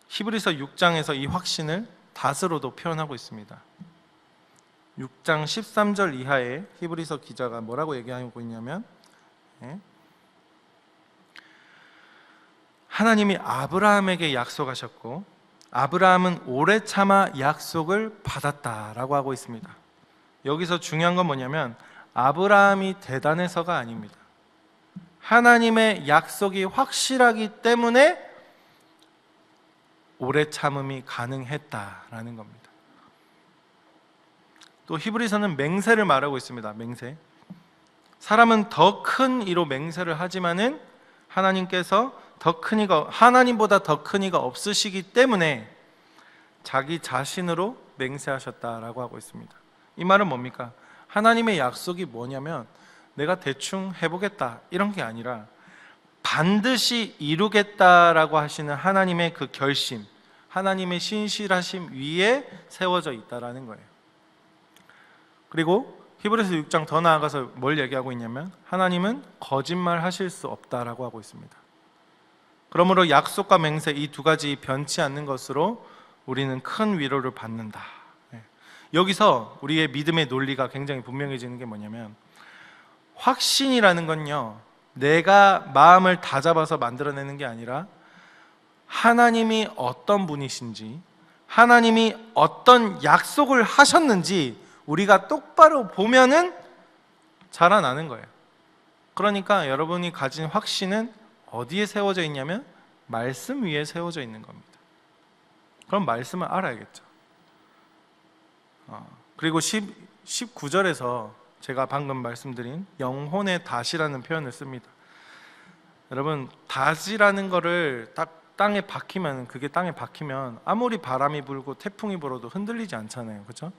히브리서 6장에서 이 확신을 닷으로도 표현하고 있습니다. 6장 13절 이하에 히브리서 기자가 뭐라고 얘기하고 있냐면 하나님이 아브라함에게 약속하셨고 아브라함은 오래 참아 약속을 받았다라고 하고 있습니다. 여기서 중요한 건 뭐냐면 아브라함이 대단해서가 아닙니다. 하나님의 약속이 확실하기 때문에 오래 참음이 가능했다라는 겁니다. 또 히브리서는 맹세를 말하고 있습니다. 맹세. 사람은 더 큰 이로 맹세를 하지만은 하나님께서 하나님보다 더 큰 이가 없으시기 때문에 자기 자신으로 맹세하셨다라고 하고 있습니다. 이 말은 뭡니까? 하나님의 약속이 뭐냐면 내가 대충 해보겠다 이런 게 아니라 반드시 이루겠다라고 하시는 하나님의 그 결심, 하나님의 신실하심 위에 세워져 있다라는 거예요. 그리고 히브리서 6장 더 나아가서 뭘 얘기하고 있냐면 하나님은 거짓말 하실 수 없다라고 하고 있습니다. 그러므로 약속과 맹세 이 두 가지 변치 않는 것으로 우리는 큰 위로를 받는다. 여기서 우리의 믿음의 논리가 굉장히 분명해지는 게 뭐냐면 확신이라는 건요, 내가 마음을 다잡아서 만들어내는 게 아니라 하나님이 어떤 분이신지, 하나님이 어떤 약속을 하셨는지 우리가 똑바로 보면은 자라나는 거예요. 그러니까 여러분이 가진 확신은 어디에 세워져 있냐면 말씀 위에 세워져 있는 겁니다. 그럼 말씀을 알아야겠죠. 그리고 19절에서 제가 방금 말씀드린 영혼의 닷이라는 표현을 씁니다. 여러분, 닷이라는 거를 딱 땅에 박히면, 그게 땅에 박히면 아무리 바람이 불고 태풍이 불어도 흔들리지 않잖아요. 그렇죠?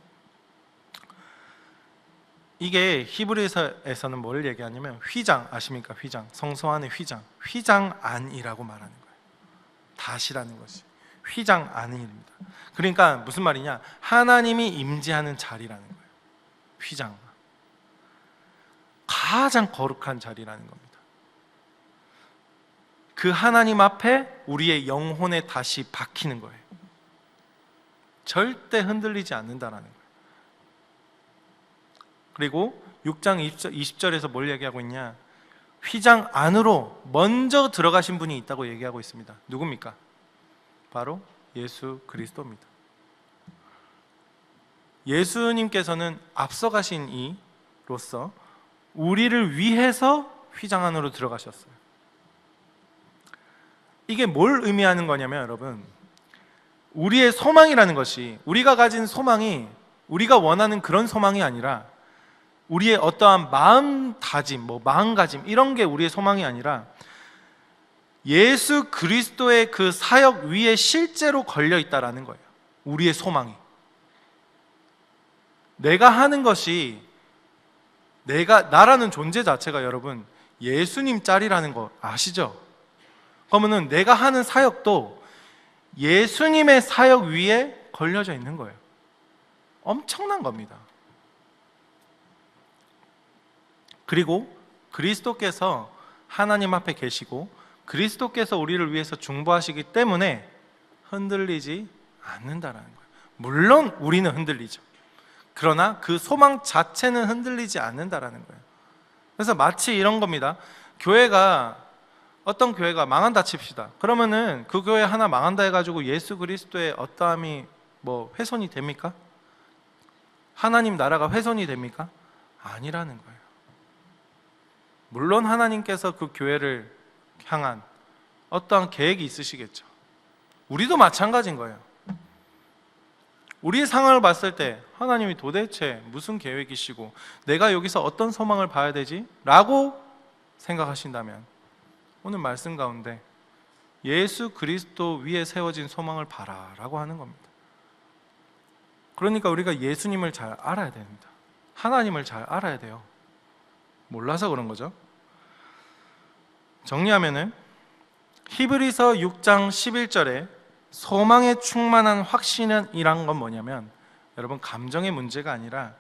이게 히브리서에서는 뭘 얘기하냐면 휘장, 아십니까? 휘장, 성소 안의 휘장, 휘장 안이라고 말하는 거예요. 닷이라는 것이 휘장 안입니다. 그러니까 무슨 말이냐? 하나님이 임재하는 자리라는 거예요. 휘장, 가장 거룩한 자리라는 겁니다. 그 하나님 앞에 우리의 영혼에 다시 박히는 거예요. 절대 흔들리지 않는다라는 거예요. 그리고 6장 20절에서 뭘 얘기하고 있냐? 휘장 안으로 먼저 들어가신 분이 있다고 얘기하고 있습니다. 누굽니까? 바로 예수 그리스도입니다. 예수님께서는 앞서가신 이로서 우리를 위해서 휘장 안으로 들어가셨어요. 이게 뭘 의미하는 거냐면 여러분, 우리의 소망이라는 것이, 우리가 가진 소망이 우리가 원하는 그런 소망이 아니라 우리의 어떠한 마음다짐, 마음가짐 이런 게 우리의 소망이 아니라 예수 그리스도의 그 사역 위에 실제로 걸려 있다라는 거예요. 우리의 소망이. 내가 하는 것이, 나라는 존재 자체가 여러분 예수님 짤이라는 거 아시죠? 그러면은 내가 하는 사역도 예수님의 사역 위에 걸려져 있는 거예요. 엄청난 겁니다. 그리고 그리스도께서 하나님 앞에 계시고 그리스도께서 우리를 위해서 중보하시기 때문에 흔들리지 않는다라는 거예요. 물론 우리는 흔들리죠. 그러나 그 소망 자체는 흔들리지 않는다라는 거예요. 그래서 마치 이런 겁니다. 어떤 교회가 망한다 칩시다. 그러면은 그 교회 하나 망한다 해가지고 예수 그리스도의 어떠함이 훼손이 됩니까? 하나님 나라가 훼손이 됩니까? 아니라는 거예요. 물론 하나님께서 그 교회를 향한 어떠한 계획이 있으시겠죠. 우리도 마찬가지인 거예요. 우리의 상황을 봤을 때 하나님이 도대체 무슨 계획이시고 내가 여기서 어떤 소망을 봐야 되지? 라고 생각하신다면 오늘 말씀 가운데 예수 그리스도 위에 세워진 소망을 봐라 라고 하는 겁니다. 그러니까 우리가 예수님을 잘 알아야 됩니다. 하나님을 잘 알아야 돼요. 몰라서 그런 거죠. 정리하면은 히브리서 6장 11절에 소망에 충만한 확신이란 건 뭐냐면 여러분 감정의 문제가 아니라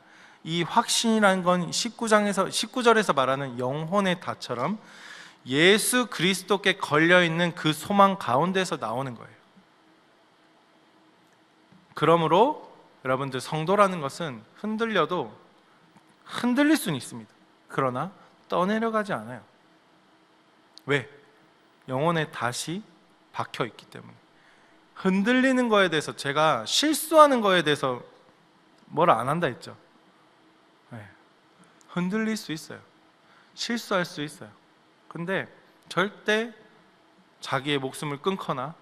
이 확신이라는 건 19절에서 말하는 영혼의 다처럼 예수 그리스도께 걸려있는 그 소망 가운데서 나오는 거예요. 그러므로 여러분들 성도라는 것은 흔들려도 흔들릴 수는 있습니다. 그러나 떠내려가지 않아요. 왜? 영혼에 다시 박혀 있기 때문에. 흔들리는 거에 대해서, 제가 실수하는 거에 대해서 뭘 안 한다 했죠. 네. 흔들릴 수 있어요. 실수할 수 있어요. 근데 절대 자기의 목숨을 끊거나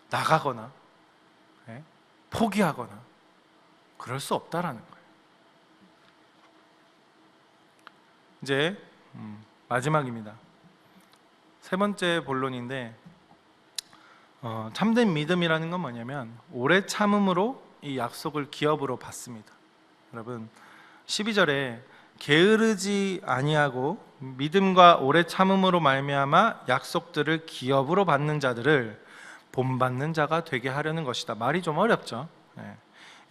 나가거나 포기하거나 그럴 수 없다라는 거예요. 이제 마지막입니다. 세 번째 본론인데 참된 믿음이라는 건 뭐냐면 오래 참음으로 이 약속을 기업으로 받습니다. 여러분 12절에 게으르지 아니하고 믿음과 오래 참음으로 말미암아 약속들을 기업으로 받는 자들을 본받는 자가 되게 하려는 것이다. 말이 좀 어렵죠. 네.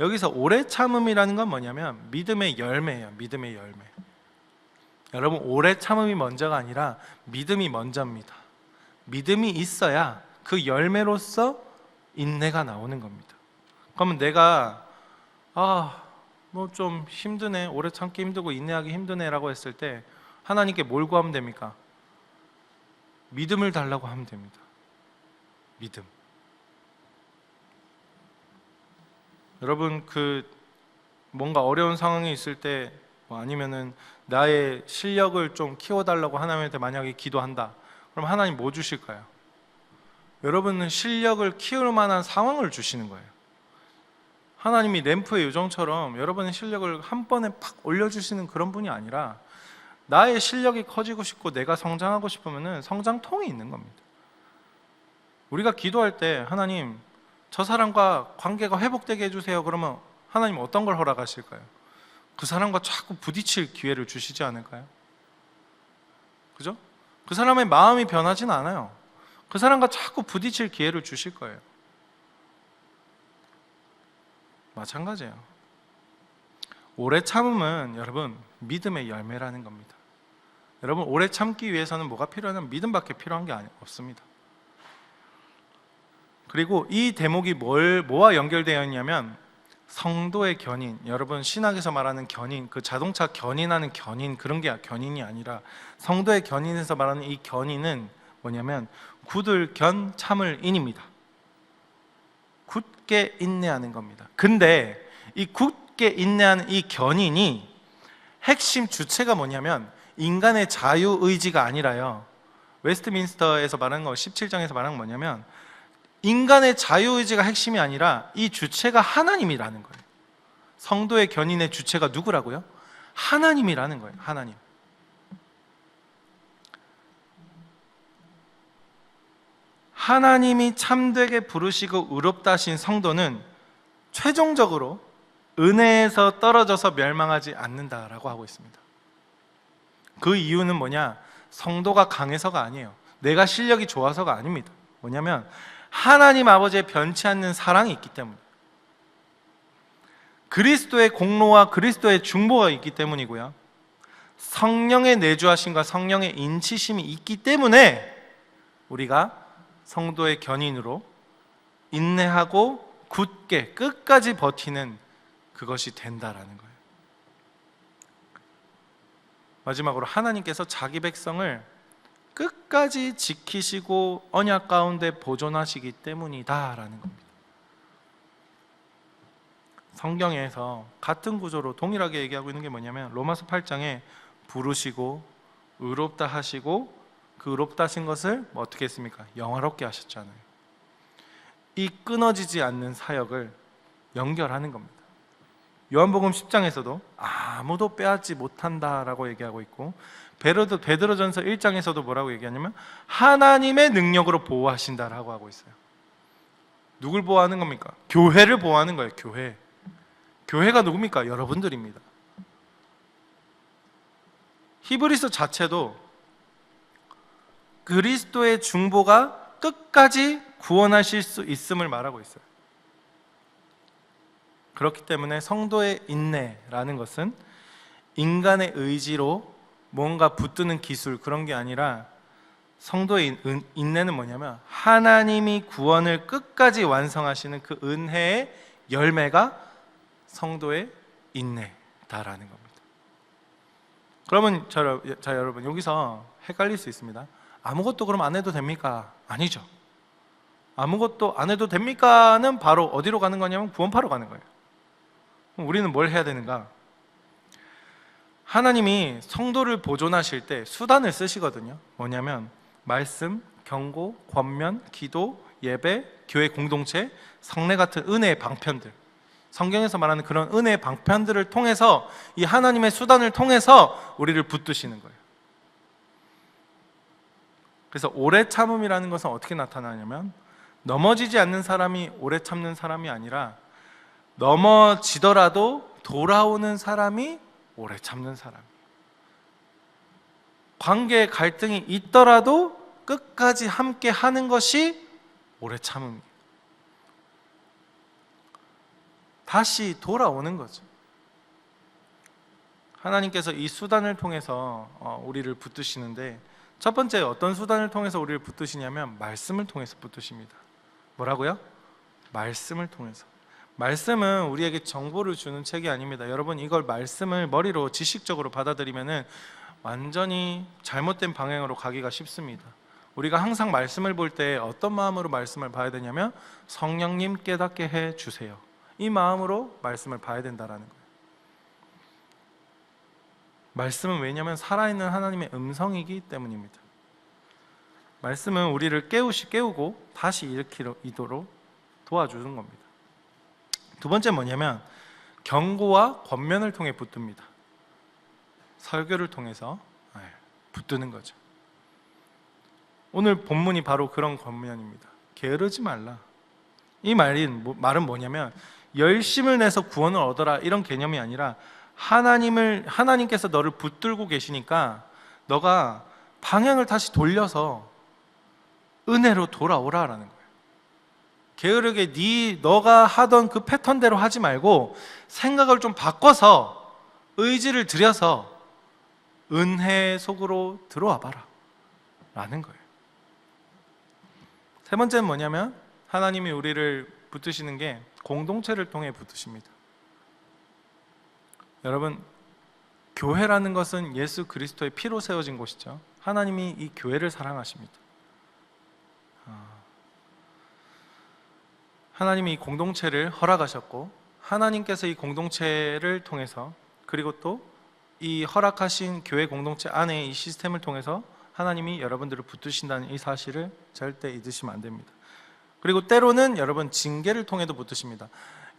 여기서 오래 참음이라는 건 뭐냐면 믿음의 열매예요. 믿음의 열매. 여러분 오래 참음이 먼저가 아니라 믿음이 먼저입니다. 믿음이 있어야 그 열매로서 인내가 나오는 겁니다. 그러면 내가 좀 힘드네, 오래 참기 힘들고 인내하기 힘드네 라고 했을 때 하나님께 뭘 구하면 됩니까? 믿음을 달라고 하면 됩니다. 믿음. 여러분 뭔가 어려운 상황이 있을 때 아니면은 나의 실력을 좀 키워달라고 하나님한테 만약에 기도한다. 그럼 하나님 뭐 주실까요? 여러분은 실력을 키울 만한 상황을 주시는 거예요. 하나님이 램프의 요정처럼 여러분의 실력을 한 번에 팍 올려주시는 그런 분이 아니라 나의 실력이 커지고 싶고 내가 성장하고 싶으면 성장통이 있는 겁니다. 우리가 기도할 때 하나님 저 사람과 관계가 회복되게 해주세요. 그러면 하나님 어떤 걸 허락하실까요? 그 사람과 자꾸 부딪힐 기회를 주시지 않을까요? 그죠? 그 사람의 마음이 변하진 않아요. 그 사람과 자꾸 부딪힐 기회를 주실 거예요. 마찬가지예요. 오래 참음은 여러분 믿음의 열매라는 겁니다. 여러분, 오래 참기 위해서는 뭐가 필요하냐면 믿음밖에 필요한 게 없습니다. 그리고 이 대목이 뭐와 연결되어 있냐면 성도의 견인, 여러분 신학에서 말하는 견인, 그 자동차 견인하는 견인, 그런 게 견인이 아니라 성도의 견인에서 말하는 이 견인은 뭐냐면 굳을 견 참을 인입니다. 굳게 인내하는 겁니다. 근데 이 굳게 인내하는 이 견인이 핵심 주체가 뭐냐면 인간의 자유의지가 아니라요, 웨스트민스터에서 말하는 거 17장에서 말하는 건 뭐냐면 인간의 자유의지가 핵심이 아니라 이 주체가 하나님이라는 거예요. 성도의 견인의 주체가 누구라고요? 하나님이라는 거예요. 하나님. 하나님이 참되게 부르시고 의롭다 하신 성도는 최종적으로 은혜에서 떨어져서 멸망하지 않는다라고 하고 있습니다. 그 이유는 뭐냐? 성도가 강해서가 아니에요. 내가 실력이 좋아서가 아닙니다. 뭐냐면 하나님 아버지의 변치 않는 사랑이 있기 때문에, 그리스도의 공로와 그리스도의 중보가 있기 때문이고요, 성령의 내주하심과 성령의 인치심이 있기 때문에 우리가 성도의 견인으로 인내하고 굳게 끝까지 버티는 그것이 된다라는 거예요. 마지막으로 하나님께서 자기 백성을 끝까지 지키시고 언약 가운데 보존하시기 때문이다라는 겁니다. 성경에서 같은 구조로 동일하게 얘기하고 있는 게 뭐냐면 로마서 8장에 부르시고 의롭다 하시고 그 의롭다 하신 것을 어떻게 했습니까? 영화롭게 하셨잖아요. 이 끊어지지 않는 사역을 연결하는 겁니다. 요한복음 10장에서도 아무도 빼앗지 못한다라고 얘기하고 있고, 베드로전서 1장에서도 뭐라고 얘기하냐면 하나님의 능력으로 보호하신다라고 하고 있어요. 누굴 보호하는 겁니까? 교회를 보호하는 거예요. 교회가 누굽니까? 여러분들입니다. 히브리서 자체도 그리스도의 중보가 끝까지 구원하실 수 있음을 말하고 있어요. 그렇기 때문에 성도의 인내라는 것은 인간의 의지로 뭔가 붙드는 기술, 그런 게 아니라 성도의 인내는 뭐냐면 하나님이 구원을 끝까지 완성하시는 그 은혜의 열매가 성도의 인내다라는 겁니다. 그러면 자 여러분, 여기서 헷갈릴 수 있습니다. 아무것도 그럼 안 해도 됩니까? 아니죠. 아무것도 안 해도 됩니까는 바로 어디로 가는 거냐면 구원파로 가는 거예요. 그럼 우리는 뭘 해야 되는가? 하나님이 성도를 보존하실 때 수단을 쓰시거든요. 뭐냐면 말씀, 경고, 권면, 기도, 예배, 교회 공동체, 성례 같은 은혜의 방편들, 성경에서 말하는 그런 은혜의 방편들을 통해서, 이 하나님의 수단을 통해서 우리를 붙드시는 거예요. 그래서 오래 참음이라는 것은 어떻게 나타나냐면 넘어지지 않는 사람이 오래 참는 사람이 아니라 넘어지더라도 돌아오는 사람이 오래 참는 사람이에요. 관계에 갈등이 있더라도 끝까지 함께 하는 것이 오래 참음이에요. 다시 돌아오는 거죠. 하나님께서 이 수단을 통해서 우리를 붙드시는데, 첫 번째 어떤 수단을 통해서 우리를 붙드시냐면 말씀을 통해서 붙드십니다. 뭐라고요? 말씀을 통해서. 말씀은 우리에게 정보를 주는 책이 아닙니다. 여러분, 이걸 말씀을 머리로 지식적으로 받아들이면은 완전히 잘못된 방향으로 가기가 쉽습니다. 우리가 항상 말씀을 볼 때 어떤 마음으로 말씀을 봐야 되냐면 성령님 깨닫게 해 주세요, 이 마음으로 말씀을 봐야 된다라는 거예요. 말씀은 왜냐하면 살아있는 하나님의 음성이기 때문입니다. 말씀은 우리를 깨우고 다시 일으키도록 도와주는 겁니다. 두 번째 뭐냐면 경고와 권면을 통해 붙듭니다. 설교를 통해서 붙드는 거죠. 오늘 본문이 바로 그런 권면입니다. 게으르지 말라. 이 말은 뭐냐면 열심을 내서 구원을 얻어라, 이런 개념이 아니라 하나님께서 너를 붙들고 계시니까 너가 방향을 다시 돌려서 은혜로 돌아오라라는 거예요. 게으르게 너가 하던 그 패턴대로 하지 말고 생각을 좀 바꿔서 의지를 들여서 은혜 속으로 들어와 봐라 라는 거예요. 세 번째는 뭐냐면 하나님이 우리를 붙드시는 게 공동체를 통해 붙드십니다. 여러분, 교회라는 것은 예수 그리스도의 피로 세워진 곳이죠. 하나님이 이 교회를 사랑하십니다. 하나님이 이 공동체를 허락하셨고, 하나님께서 이 공동체를 통해서, 그리고 또 이 허락하신 교회 공동체 안에 이 시스템을 통해서 하나님이 여러분들을 붙드신다는 이 사실을 절대 잊으시면 안 됩니다. 그리고 때로는 여러분 징계를 통해도 붙드십니다.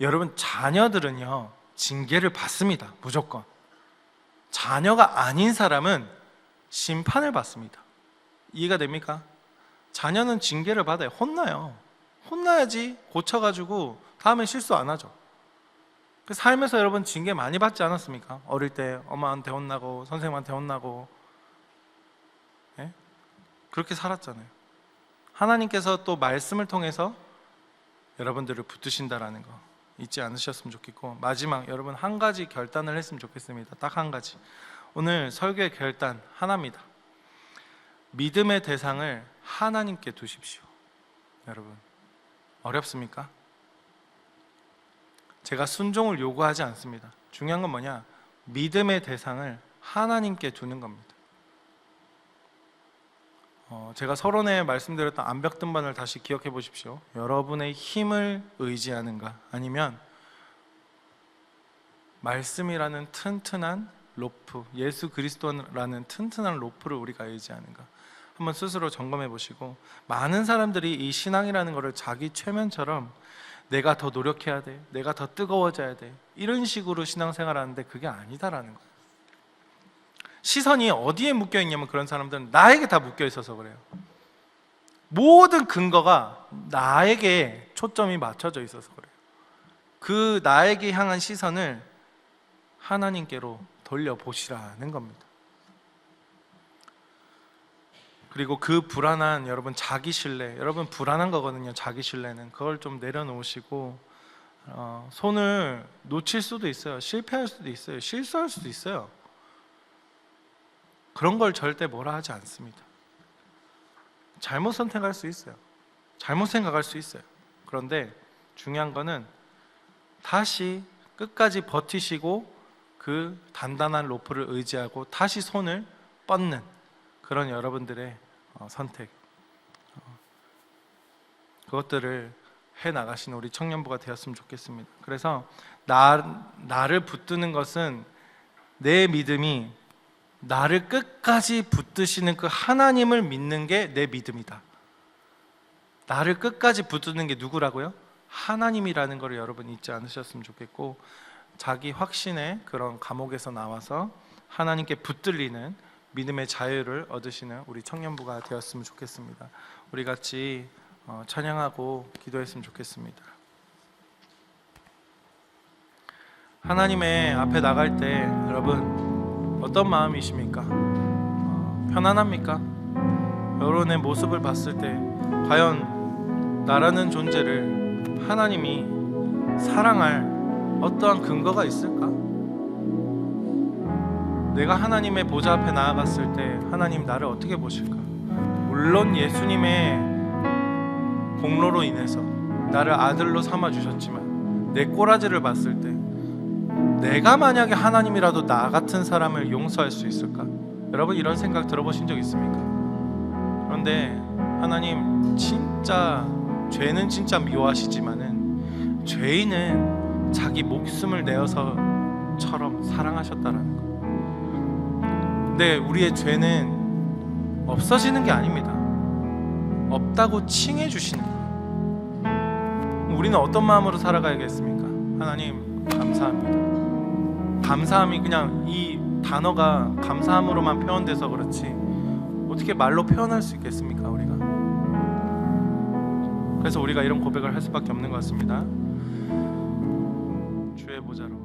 여러분, 자녀들은요 징계를 받습니다. 무조건. 자녀가 아닌 사람은 심판을 받습니다. 이해가 됩니까? 자녀는 징계를 받아요. 혼나요. 혼나야지 고쳐가지고 다음에 실수 안 하죠. 삶에서 여러분 징계 많이 받지 않았습니까? 어릴 때 엄마한테 혼나고 선생님한테 혼나고, 예? 그렇게 살았잖아요. 하나님께서 또 말씀을 통해서 여러분들을 붙드신다라는 거 잊지 않으셨으면 좋겠고, 마지막 여러분 한 가지 결단을 했으면 좋겠습니다. 딱 한 가지. 오늘 설교의 결단 하나입니다. 믿음의 대상을 하나님께 두십시오. 여러분, 어렵습니까? 제가 순종을 요구하지 않습니다. 중요한 건 뭐냐? 믿음의 대상을 하나님께 두는 겁니다. 제가 서론에 말씀드렸던 암벽 등반을 다시 기억해 보십시오. 여러분의 힘을 의지하는가, 아니면 말씀이라는 튼튼한 로프, 예수 그리스도라는 튼튼한 로프를 우리가 의지하는가, 한번 스스로 점검해 보시고, 많은 사람들이 이 신앙이라는 것을 자기 최면처럼 내가 더 노력해야 돼, 내가 더 뜨거워져야 돼, 이런 식으로 신앙생활하는데 그게 아니다라는 거예요. 시선이 어디에 묶여 있냐면, 그런 사람들은 나에게 다 묶여 있어서 그래요. 모든 근거가 나에게 초점이 맞춰져 있어서 그래요. 그 나에게 향한 시선을 하나님께로 돌려보시라는 겁니다. 그리고 그 불안한 여러분 자기 신뢰, 여러분 불안한 거거든요. 자기 신뢰는 그걸 좀 내려놓으시고, 손을 놓칠 수도 있어요. 실패할 수도 있어요. 실수할 수도 있어요. 그런 걸 절대 뭐라 하지 않습니다. 잘못 선택할 수 있어요. 잘못 생각할 수 있어요. 그런데 중요한 거는 다시 끝까지 버티시고 그 단단한 로프를 의지하고 다시 손을 뻗는 그런 여러분들의 선택, 그것들을 해나가시는 우리 청년부가 되었으면 좋겠습니다. 그래서 나를 붙드는 것은 내 믿음이 나를 끝까지 붙드시는 그 하나님을 믿는 게 내 믿음이다. 나를 끝까지 붙드는 게 누구라고요? 하나님이라는 걸 여러분 잊지 않으셨으면 좋겠고, 자기 확신의 그런 감옥에서 나와서 하나님께 붙들리는 믿음의 자유를 얻으시는 우리 청년부가 되었으면 좋겠습니다. 우리 같이 찬양하고 기도했으면 좋겠습니다. 하나님의 앞에 나갈 때 여러분 어떤 마음이십니까? 편안합니까? 여러분의 모습을 봤을 때 과연 나라는 존재를 하나님이 사랑할 어떠한 근거가 있을까? 내가 하나님의 보좌 앞에 나아갔을 때 하나님 나를 어떻게 보실까? 물론 예수님의 공로로 인해서 나를 아들로 삼아주셨지만 내 꼬라지를 봤을 때 내가 만약에 하나님이라도 나 같은 사람을 용서할 수 있을까? 여러분 이런 생각 들어보신 적 있습니까? 그런데 하나님 진짜 죄는 진짜 미워하시지만은 죄인은 자기 목숨을 내어서처럼 사랑하셨다라는 거. 근데 우리의 죄는 없어지는 게 아닙니다. 없다고 칭해 주시는 거예요. 우리는 어떤 마음으로 살아가야겠습니까? 하나님 감사합니다. 감사함이 그냥 이 단어가 감사함으로만 표현돼서 그렇지 어떻게 말로 표현할 수 있겠습니까? 우리가. 그래서 우리가 이런 고백을 할 수밖에 없는 것 같습니다. 주의 보좌로,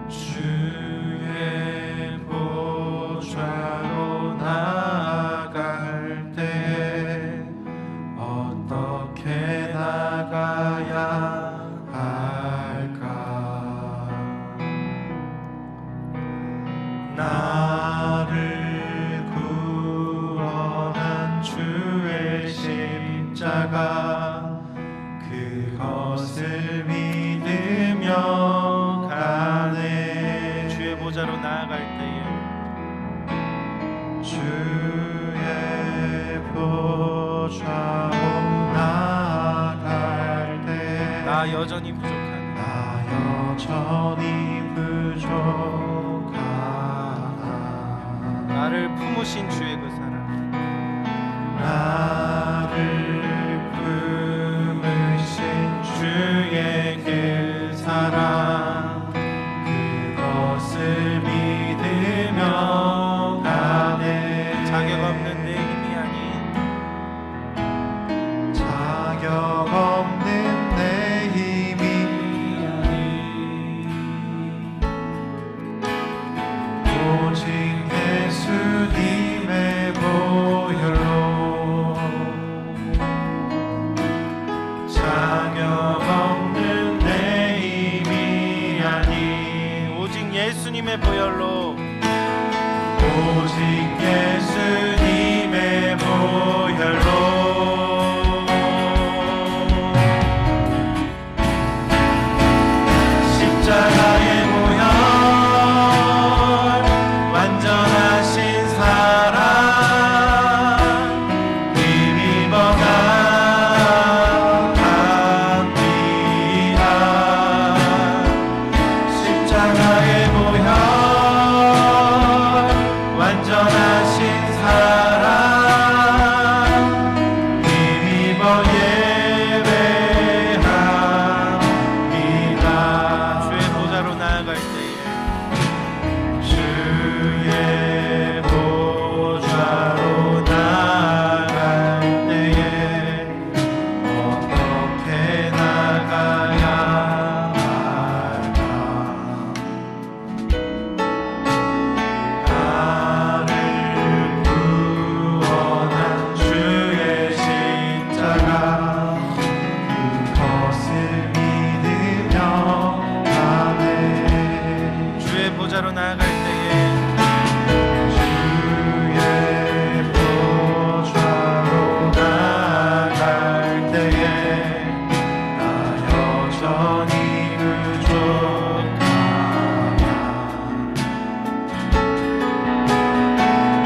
주의 보좌로 나아갈 때 어떻게 나가야 할까? 그것을 믿으며 가네. 주의 보좌로 나아갈 때에 주의 보좌로 나아갈 때 나 여전히 부족하나 나 여전히 부족하나. 나를 품으신 주의 그 사랑 나를 품으신 주의 그 사랑 그것을 믿으며 가네. 자격 없는 내 힘이 아닌 자격 없는 내 힘이 오직 예수님의 보혈로 자격 없는 내 힘이 아닌 오직 예수님의 보혈로 오직 예수님의 보혈로 십자가의 보혈 완전하신 사랑 힘입어 갑니다. 십자가의 보혈 완전하신 사랑 힘입어 예배합니다. 주의 보좌로 나아갈 때에 주의 보좌로 나아갈 때에 어떻게 나가야 할까. 나를 구원한 주의 십자가 그것을 믿으며 가네. 주의 보좌로 나아갈 때에 주의 보좌로 나아갈 때에 나 여전히 부족하나.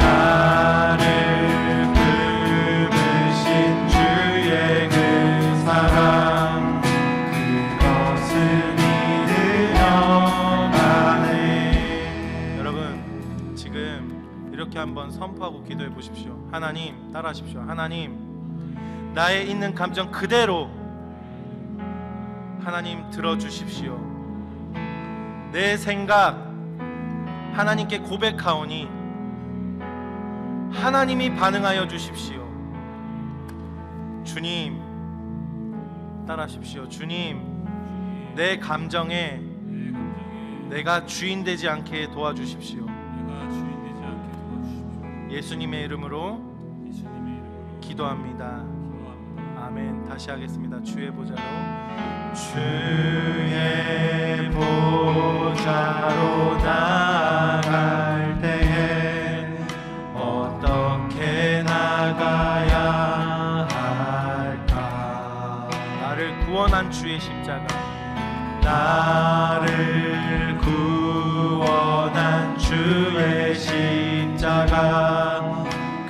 나를 품으신 주의 그 사랑 그것을 믿으며 가네. 여러분 지금 이렇게 한번 선포하고 기도해 보십시오. 하나님 따라하십시오. 하나님 나의 있는 감정 그대로 하나님 들어주십시오. 내 생각 하나님께 고백하오니 하나님이 반응하여 주십시오. 주님 따라하십시오. 주님 내 감정에 내가 주인 되지 않게 도와주십시오. 예수님의 이름으로 기도합니다. 아멘. 다시 하겠습니다. 주의 보좌로 주의 보좌로 나아갈 때에 어떻게 나가야 할까. 나를 구원한 주의 십자가 나를 구원한 주의 십자가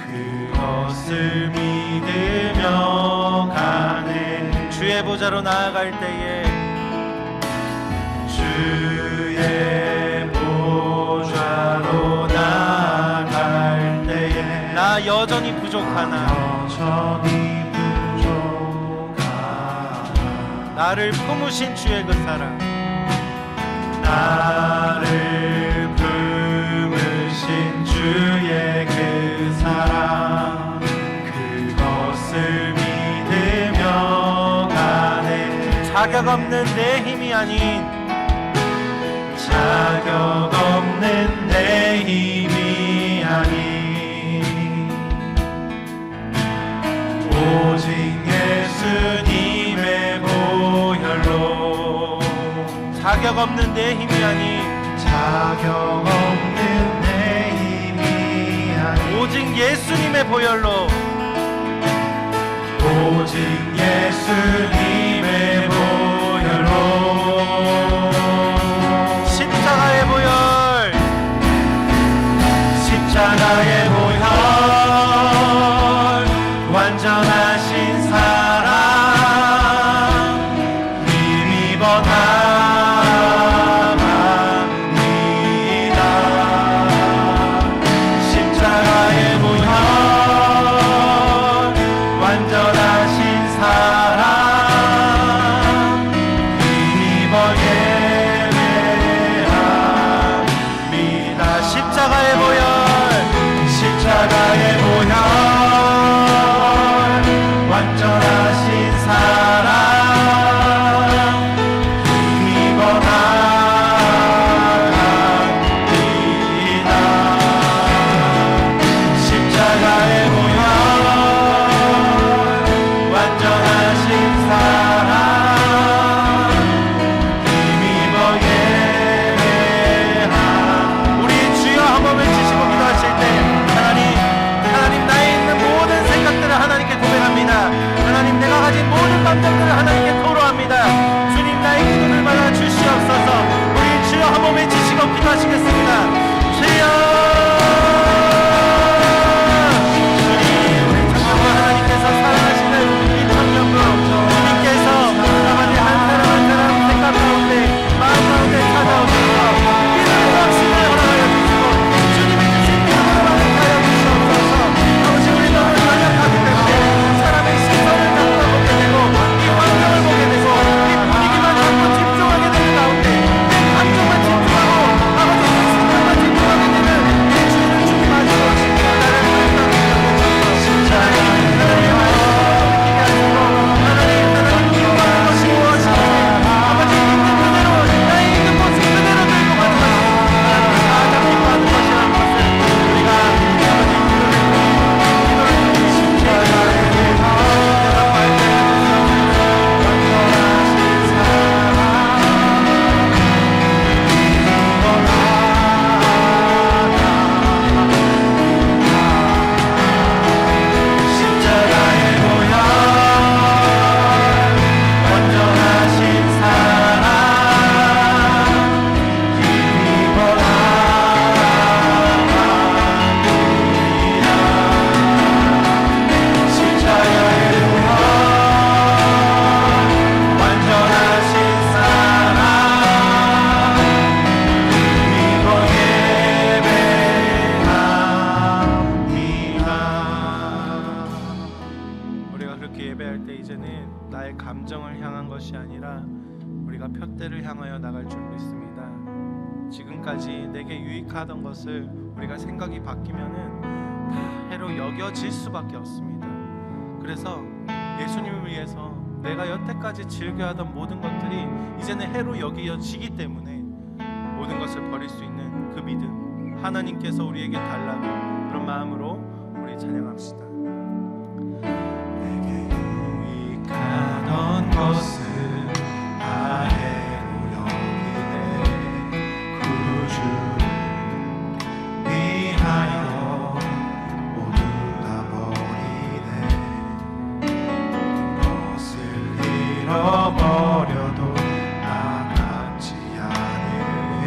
그것을 믿으며 가네. 주의 보좌로 나아갈 때에 주의 보좌로 나아갈 때에 나 여전히 부족하나 여전히 부족하나. 나를 품으신 주의 그 사랑 나를 품으신 주의 그 사랑 그것을 믿으며 가네. 자격 없는 내 힘이 아닌 자격 없는 내 힘이 아닌 오직 예수님의 보혈로 자격 없는 내 힘이 아닌 자격 없는 내 힘이 아닌 오직 예수님의 보혈로 오직 예수님의 보혈로 감정들을 하나님께 토로합니다. 주님, 나의 기도를 받아 주시옵소서. 우리 주여 한번 외치시고 기도하시겠습니다. 주여, 감정을 향한 것이 아니라 우리가 표대를 향하여 나갈 줄 믿습니다. 지금까지 내게 유익하던 것을 우리가 생각이 바뀌면은 다 해로 여겨질 수밖에 없습니다. 그래서 예수님을 위해서 내가 여태까지 즐겨하던 모든 것들이 이제는 해로 여겨지기 때문에 모든 것을 버릴 수 있는 그 믿음, 하나님께서 우리에게 달라고, 그런 마음으로 우리 찬양합시다. 내게 유익하던 것을 다 해로 여기네. 구주를 위하여 모두 다 버리네. 것을 잃어버려도 나같지 않으네.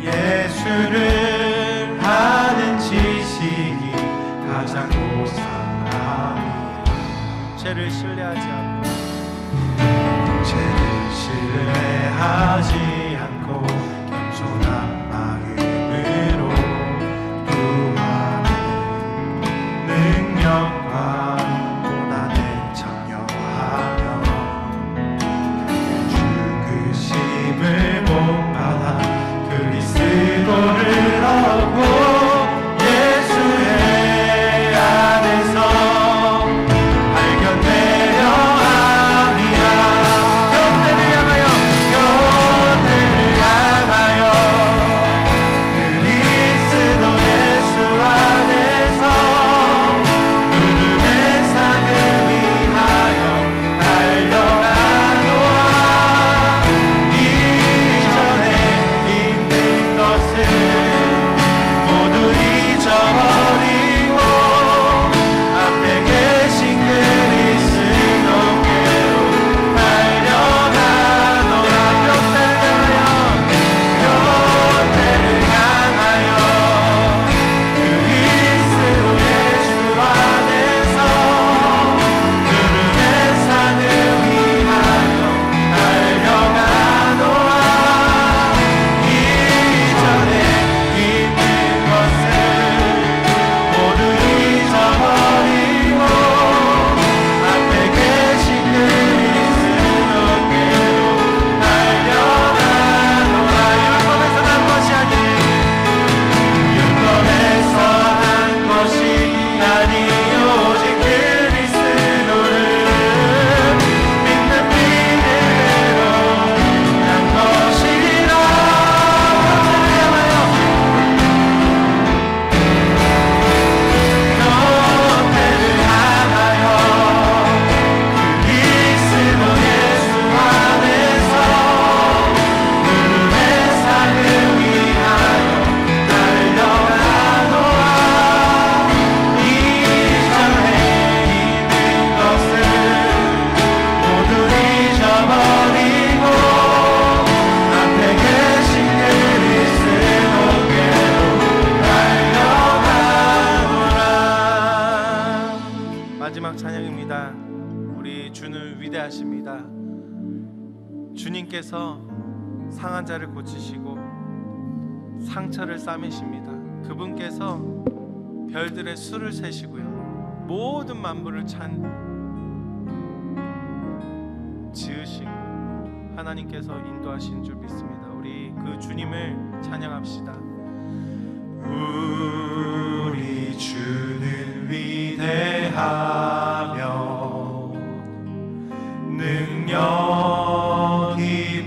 예수를 아는 지식이 가장 고상함이라. 죄를 신뢰하지 않고 죄를 신뢰하지 않고 겸손한 마음으로 구하는 능력과 고난에 참여하며 주는 위대하십니다. 주님께서 상한 자를 고치시고 상처를 싸매십니다. 그분께서 별들의 수를 세시고요, 모든 만물을 지으신 하나님께서 인도하신 줄 믿습니다. 우리 그 주님을 찬양합시다. 우리 주는 위대하며 능력이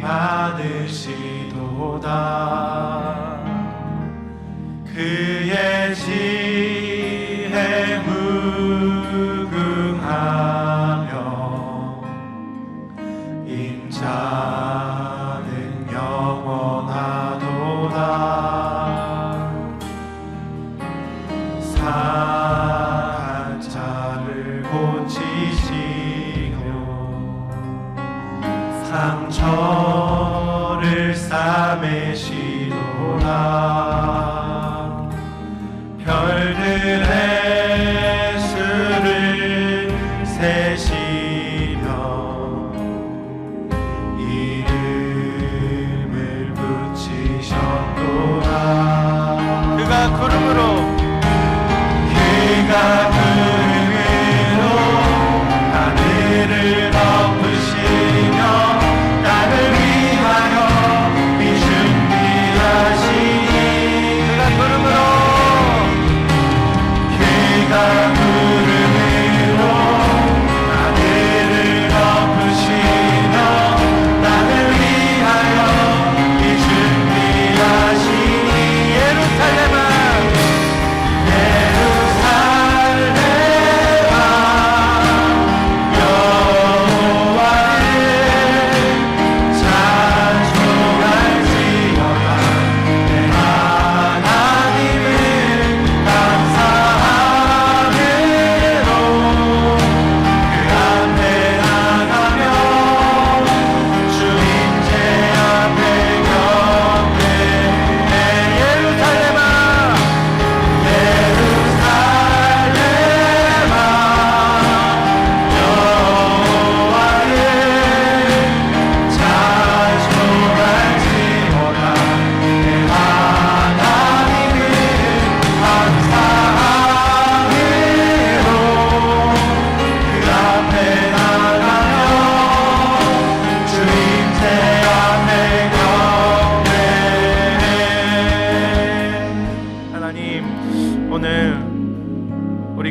많으시도다. 그의 지혜 무궁하며 인자는 영원하도다. 상한 자를 고치시고 상처를 싸매시도다. 별들의 수를 세시며 이름을 붙이셨도다. 그가 구름으로 하늘을 덮으시며 땅을 위하여 비 준비하시니 그가 구름으로 하늘을 덮으시며 땅을 위하여 비 준비하시니 예루살렘아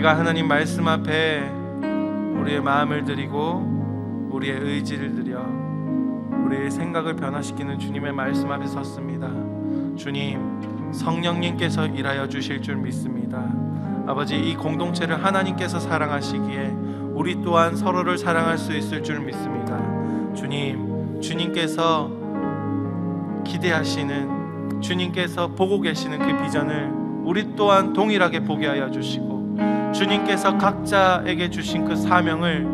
하나님 말씀 앞에 우리의 마음을 드리고 우리의 의지를 드려 우리의 생각을 변화시키는 주님의 말씀 앞에 섰습니다. 주님, 성령님께서 일하여 주실 줄 믿습니다. 아버지, 이 공동체를 하나님께서 사랑하시기에 우리 또한 서로를 사랑할 수 있을 줄 믿습니다. 주님, 주님께서 기대하시는, 주님께서 보고 계시는 그 비전을 우리 또한 동일하게 보게 하여 주시고, 주님께서 각자에게 주신 그 사명을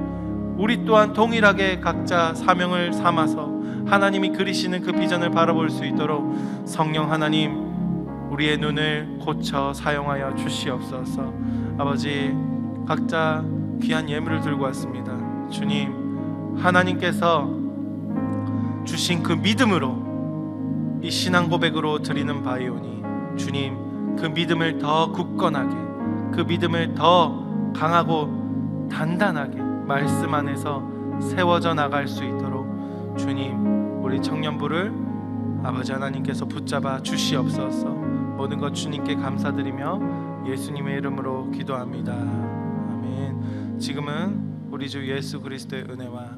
우리 또한 동일하게 각자 사명을 삼아서 하나님이 그리시는 그 비전을 바라볼 수 있도록 성령 하나님, 우리의 눈을 고쳐 사용하여 주시옵소서. 아버지, 각자 귀한 예물을 들고 왔습니다. 주님, 하나님께서 주신 그 믿음으로 이 신앙 고백으로 드리는 바이오니, 주님, 그 믿음을 더 굳건하게, 그 믿음을 더 강하고 단단하게 말씀 안에서 세워져 나갈 수 있도록 주님, 우리 청년부를 아버지 하나님께서 붙잡아 주시옵소서. 모든 것 주님께 감사드리며 예수님의 이름으로 기도합니다. 아멘. 지금은 우리 주 예수 그리스도의 은혜와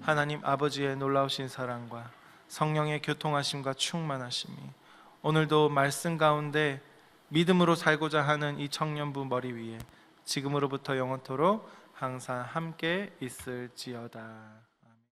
하나님 아버지의 놀라우신 사랑과 성령의 교통하심과 충만하심이 오늘도 말씀 가운데 믿음으로 살고자 하는 이 청년부 머리 위에 지금으로부터 영원토록 항상 함께 있을지어다.